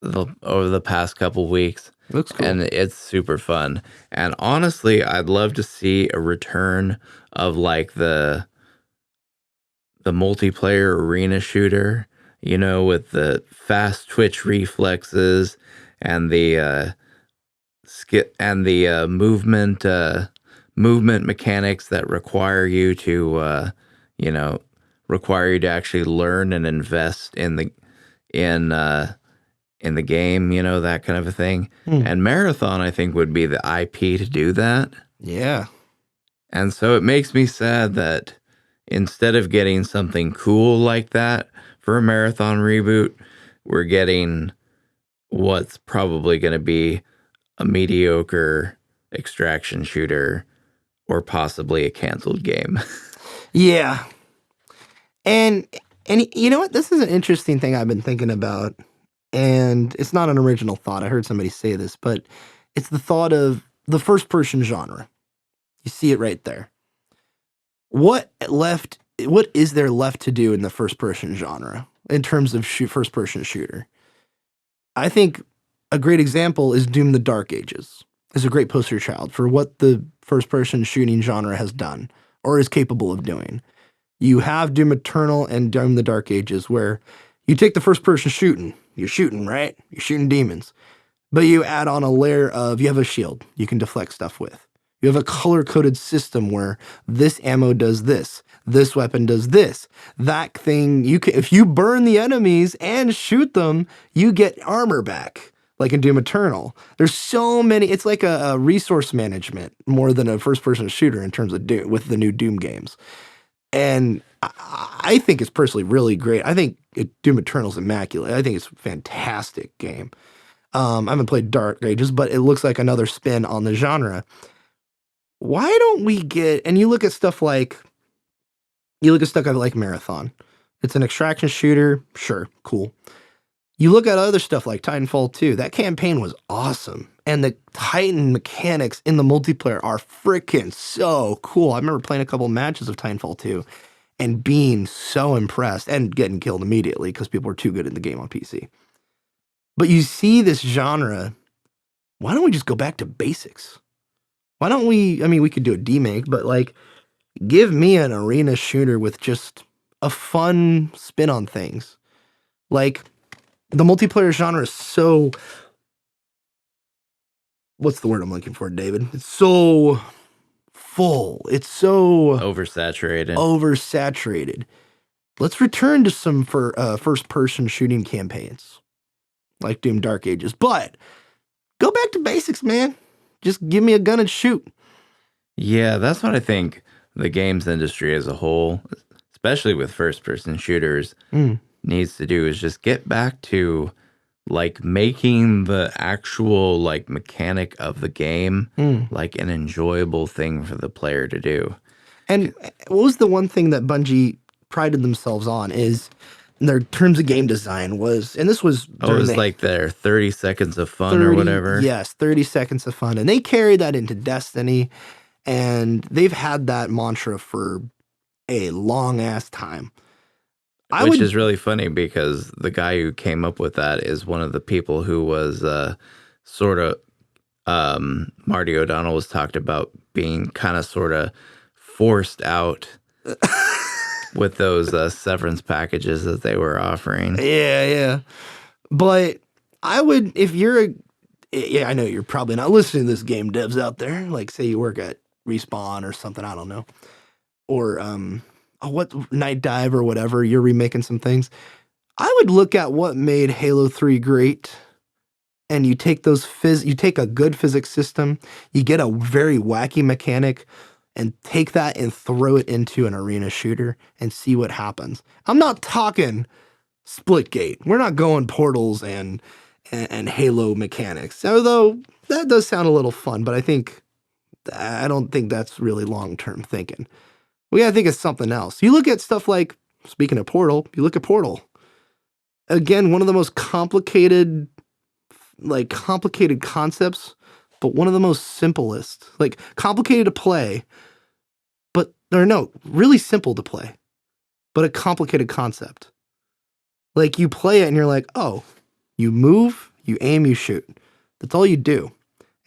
over the past couple weeks. Looks cool. And it's super fun. And honestly, I'd love to see a return of like the multiplayer arena shooter, with the fast twitch reflexes and the movement mechanics that require you to actually learn and invest in the game, that kind of a thing. And Marathon, I think, would be the IP to do that. Yeah. And so it makes me sad that instead of getting something cool like that for a Marathon reboot, we're getting what's probably going to be a mediocre extraction shooter or possibly a canceled game. Yeah. And you know what? This is an interesting thing I've been thinking about. And it's not an original thought. I heard somebody say this, but it's the thought of the first person genre. You see it right there. What is there left to do in the first person genre in terms of first person shooter? I think a great example is Doom: The Dark Ages. It's a great poster child for what the first person shooting genre has done or is capable of doing. You have Doom Eternal and Doom: The Dark Ages, where you take the first person shooting. You're shooting, right? You're shooting demons. But you add on a layer of, you have a shield you can deflect stuff with. You have a color-coded system where this ammo does this weapon does this, that thing. If you burn the enemies and shoot them, you get armor back, like in Doom Eternal. There's so many. It's like a resource management more than a first-person shooter in terms of Doom, with the new Doom games. And I think it's personally really great. I think Doom Eternal's immaculate. I think it's a fantastic game. I haven't played Dark Ages, but it looks like another spin on the genre. Why don't we get, and you look at stuff like Marathon. It's an extraction shooter. Sure, cool. You look at other stuff like Titanfall 2. That campaign was awesome. And the Titan mechanics in the multiplayer are freaking so cool. I remember playing a couple matches of Titanfall 2 and being so impressed and getting killed immediately because people were too good at the game on PC. But you see this genre, why don't we just go back to basics? Why don't we, I mean, we could do a demake, but like, give me an arena shooter with just a fun spin on things. Like, the multiplayer genre is so, what's the word I'm looking for, David? It's so full. It's so oversaturated. Let's return to some first-person shooting campaigns, like Doom Dark Ages. But go back to basics, man. Just give me a gun and shoot. Yeah, that's what I think the games industry as a whole, especially with first-person shooters, needs to do is just get back to like making the actual like mechanic of the game like an enjoyable thing for the player to do. And what was the one thing that Bungie prided themselves on is their terms of game design was, and this was it was like their 30 seconds of fun or whatever. Yes, 30 seconds of fun. And they carried that into Destiny, and they've had that mantra for a long ass time. Which is really funny because the guy who came up with that is one of the people who was sort of Marty O'Donnell was talked about being kind of sort of forced out with those severance packages that they were offering. Yeah. But I would, if you're I know you're probably not listening to this game, devs out there. Like, say you work at Respawn or something, I don't know. Or, what Night Dive or whatever, you're remaking some things. I would look at what made Halo 3 great, and you take you take a good physics system, you get a very wacky mechanic, and take that and throw it into an arena shooter and see what happens. I'm not talking Splitgate. We're not going Portals and Halo mechanics. Although that does sound a little fun, but I don't think that's really long-term thinking. We gotta think of something else. You look at stuff like, speaking of Portal, you look at Portal. Again, one of the most complicated concepts, but one of the most simplest. Like, complicated to play, really simple to play, but a complicated concept. Like, you play it and you're like, oh, you move, you aim, you shoot. That's all you do.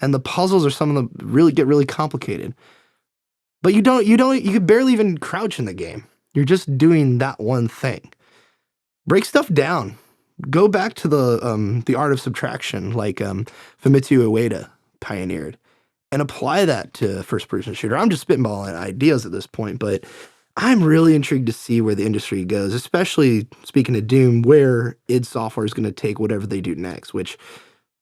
And the puzzles are some of the get really complicated. But you could barely even crouch in the game. You're just doing that one thing. Break stuff down. Go back to the art of subtraction, like Famitsu Ueda pioneered, and apply that to first-person shooter. I'm just spitballing ideas at this point, but I'm really intrigued to see where the industry goes, especially speaking of Doom, where id Software is going to take whatever they do next, which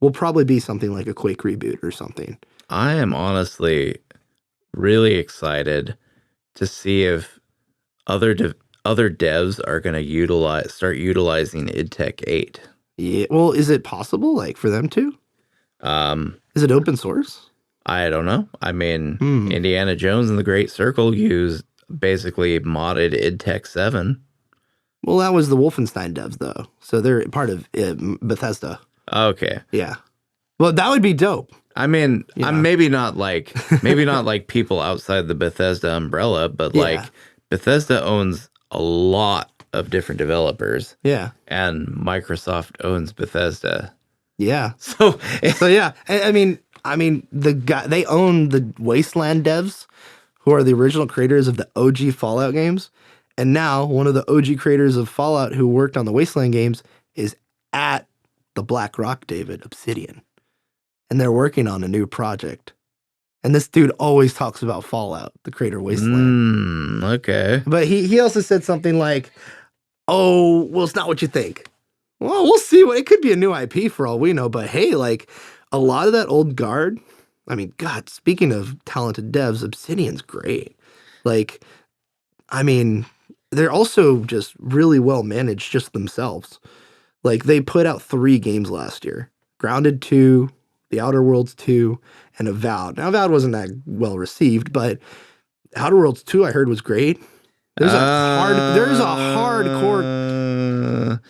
will probably be something like a Quake reboot or something. I am honestly really excited to see if other devs are going to start utilizing id Tech 8. Yeah, well, is it possible, like, for them to? Is it open source? I don't know. I mean, Indiana Jones and the Great Circle used basically modded id Tech 7. Well, that was the Wolfenstein devs, though, so they're part of Bethesda. Okay. Yeah. Well, that would be dope. I mean, I'm maybe not like people outside the Bethesda umbrella, but like Bethesda owns a lot of different developers. Yeah. And Microsoft owns Bethesda. Yeah. So yeah. I mean, they own the Wasteland devs, who are the original creators of the OG Fallout games. And now one of the OG creators of Fallout who worked on the Wasteland games is at the Black Rock, David, Obsidian. And they're working on a new project. And this dude always talks about Fallout, the creator of Wasteland. Okay. But he also said something like, oh, well, it's not what you think. Well, we'll see. It could be a new IP for all we know. But hey, like, a lot of that old guard, I mean, God, speaking of talented devs, Obsidian's great. Like, I mean, they're also just really well managed just themselves. Like, they put out 3 games last year. Grounded 2, The Outer Worlds 2, and Avowed. Now, Avowed wasn't that well received, but Outer Worlds 2 I heard was great. There's a hardcore.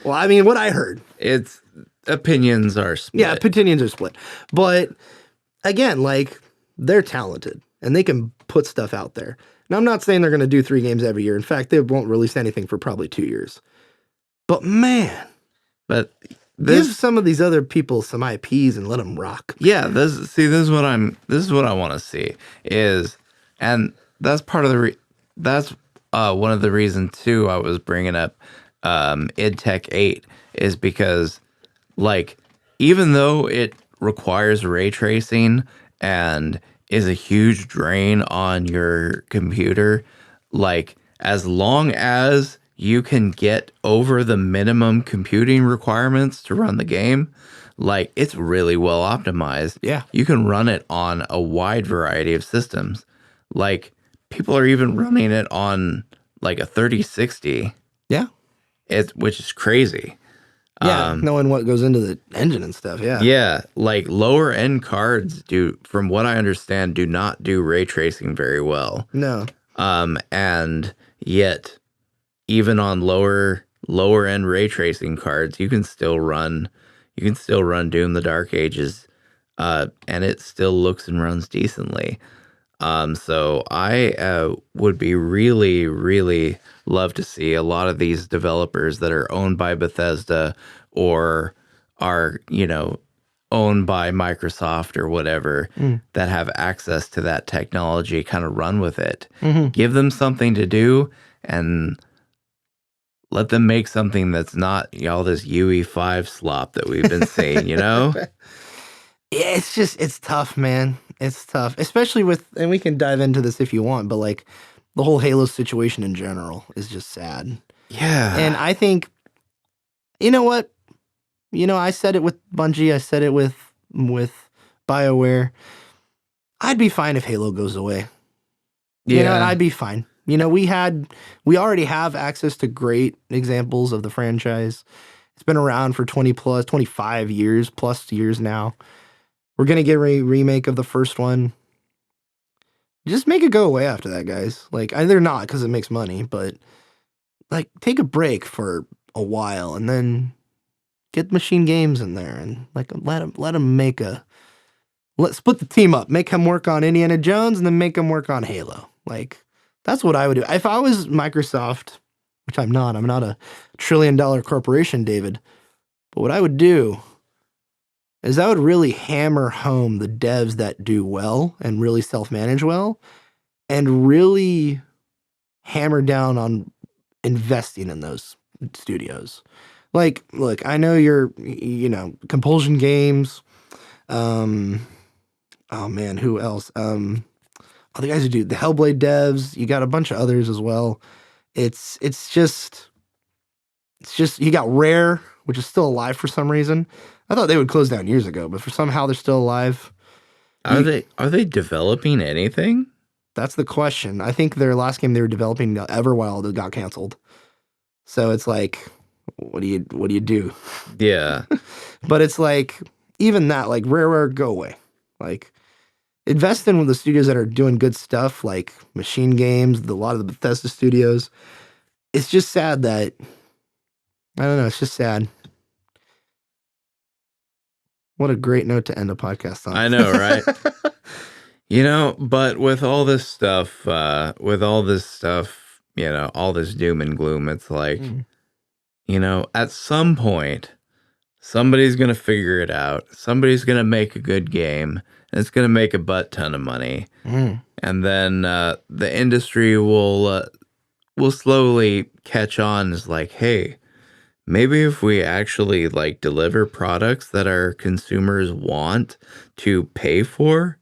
Well, I mean, what I heard. It's opinions are split. Yeah, opinions are split. But again, like, they're talented and they can put stuff out there. Now, I'm not saying they're going to do 3 games every year. In fact, they won't release anything for probably 2 years. But man, give some of these other people some IPs and let them rock. Yeah, this is what I want to see and that's part of that's one of the reasons too I was bringing up id Tech 8 is because, like, even though it requires ray tracing and is a huge drain on your computer, like, as long as you can get over the minimum computing requirements to run the game, like, it's really well optimized. Yeah. You can run it on a wide variety of systems. Like, people are even running it on like a 3060. Yeah. Which is crazy. Yeah, knowing what goes into the engine and stuff, yeah. Yeah, like, lower end cards from what I understand, do not do ray tracing very well. No. And yet, even on lower end ray tracing cards, you can still run Doom: The Dark Ages, and it still looks and runs decently. So I would be really, really love to see a lot of these developers that are owned by Bethesda or are, owned by Microsoft or whatever, that have access to that technology, kind of run with it. Mm-hmm. Give them something to do and let them make something that's not all this UE5 slop that we've been seeing, Yeah, it's tough, man. It's tough, especially and we can dive into this if you want, but like the whole Halo situation in general is just sad. Yeah. And I think, you know what? I said it with Bungie. I said it with BioWare. I'd be fine if Halo goes away. Yeah. I'd be fine. We already have access to great examples of the franchise. It's been around for 25 years plus years now. We're going to get a remake of the first one. Just make it go away after that, guys. Like, they're not because it makes money, but like, take a break for a while and then get Machine Games in there and like let them let's split the team up, make him work on Indiana Jones and then make him work on Halo. Like, that's what I would do. If I was Microsoft, which I'm not a $1 trillion corporation, David, but what I would do is I would really hammer home the devs that do well and really self-manage well and really hammer down on investing in those studios. Like, look, I know you're, Compulsion Games. Oh man, who else? The guys who do the Hellblade devs. You got a bunch of others as well. It's just you got Rare, which is still alive for some reason. I thought they would close down years ago, but somehow they're still alive. Are they developing anything? That's the question. I think their last game they were developing, Everwild, got canceled. So it's like, what do you do? Yeah. But it's like, even that, like, Rare, go away. Like, invest in the studios that are doing good stuff, like Machine Games, a lot of the Bethesda studios. It's just sad that, I don't know, it's just sad. What a great note to end a podcast on. I know, right? But with all this stuff, all this doom and gloom, it's like, at some point, somebody's going to figure it out. Somebody's going to make a good game, and it's going to make a butt ton of money. And then the industry will slowly catch on as like, hey, maybe if we actually like deliver products that our consumers want to pay for,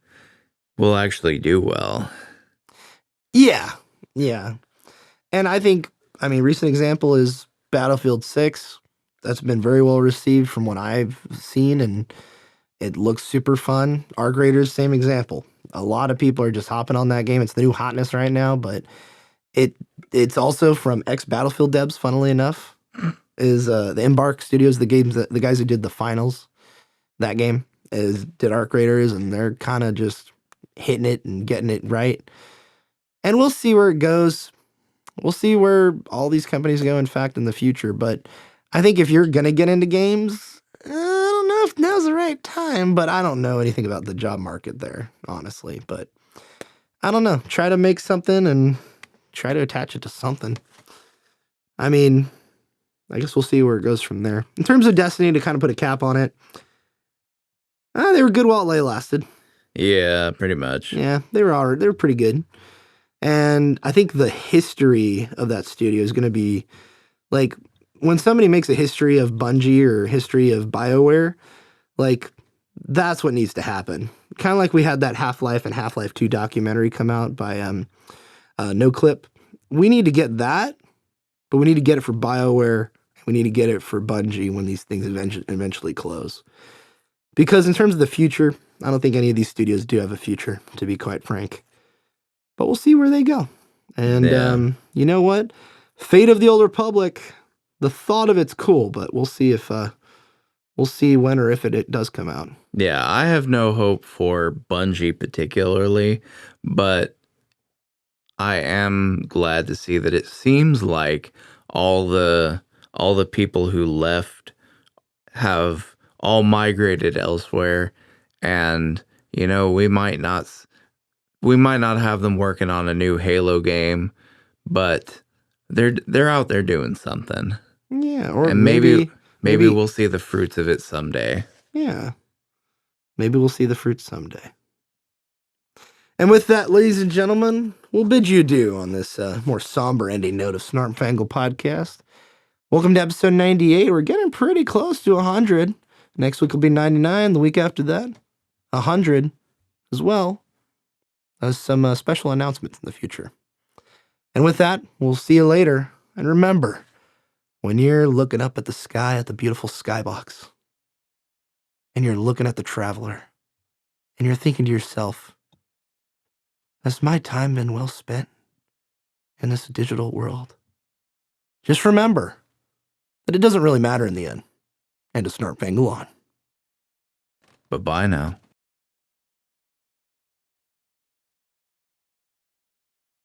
we'll actually do well. Yeah. And I think, recent example is Battlefield 6. That's been very well received from what I've seen, and it looks super fun. R-Graders, same example. A lot of people are just hopping on that game. It's the new hotness right now, but it's also from ex-Battlefield devs, funnily enough. Is the Embark Studios, the guys who did the finals. that game as did Arc Raiders, and they're kind of just hitting it and getting it right. And we'll see where it goes. We'll see where all these companies go, in fact, in the future. But I think if you're going to get into games, I don't know if now's the right time, but I don't know anything about the job market there, honestly. But I don't know. Try to make something and try to attach it to something. I mean, I guess we'll see where it goes from there. In terms of Destiny, to kind of put a cap on it, they were good while they lasted. Yeah, pretty much. Yeah, they were pretty good. And I think the history of that studio is going to be like when somebody makes a history of Bungie or history of BioWare, like that's what needs to happen. Kind of like we had that Half-Life and Half-Life 2 documentary come out by No Clip. We need to get that, but we need to get it for BioWare. We need to get it for Bungie when these things eventually close. Because in terms of the future, I don't think any of these studios do have a future, to be quite frank. But we'll see where they go. And you know what? Fate of the Old Republic, the thought of it's cool, but we'll see if we'll see when or if it does come out. Yeah, I have no hope for Bungie particularly, but I am glad to see that it seems like all the people who left have all migrated elsewhere, and you know, we might not have them working on a new Halo game, but they're out there doing something. Yeah, or and maybe we'll see the fruits of it someday. Yeah. Maybe we'll see the fruits someday. And with that, ladies and gentlemen, we'll bid you adieu on this more somber ending note of Snarp Fangle Podcast. Welcome to episode 98. We're getting pretty close to 100. Next week will be 99. The week after that, 100 as well. As some special announcements in the future. And with that, we'll see you later. And remember, when you're looking up at the sky, at the beautiful skybox, and you're looking at the traveler, and you're thinking to yourself, has my time been well spent in this digital world? Just remember that it doesn't really matter in the end. And to Snarp Fangle on. Bye-bye now.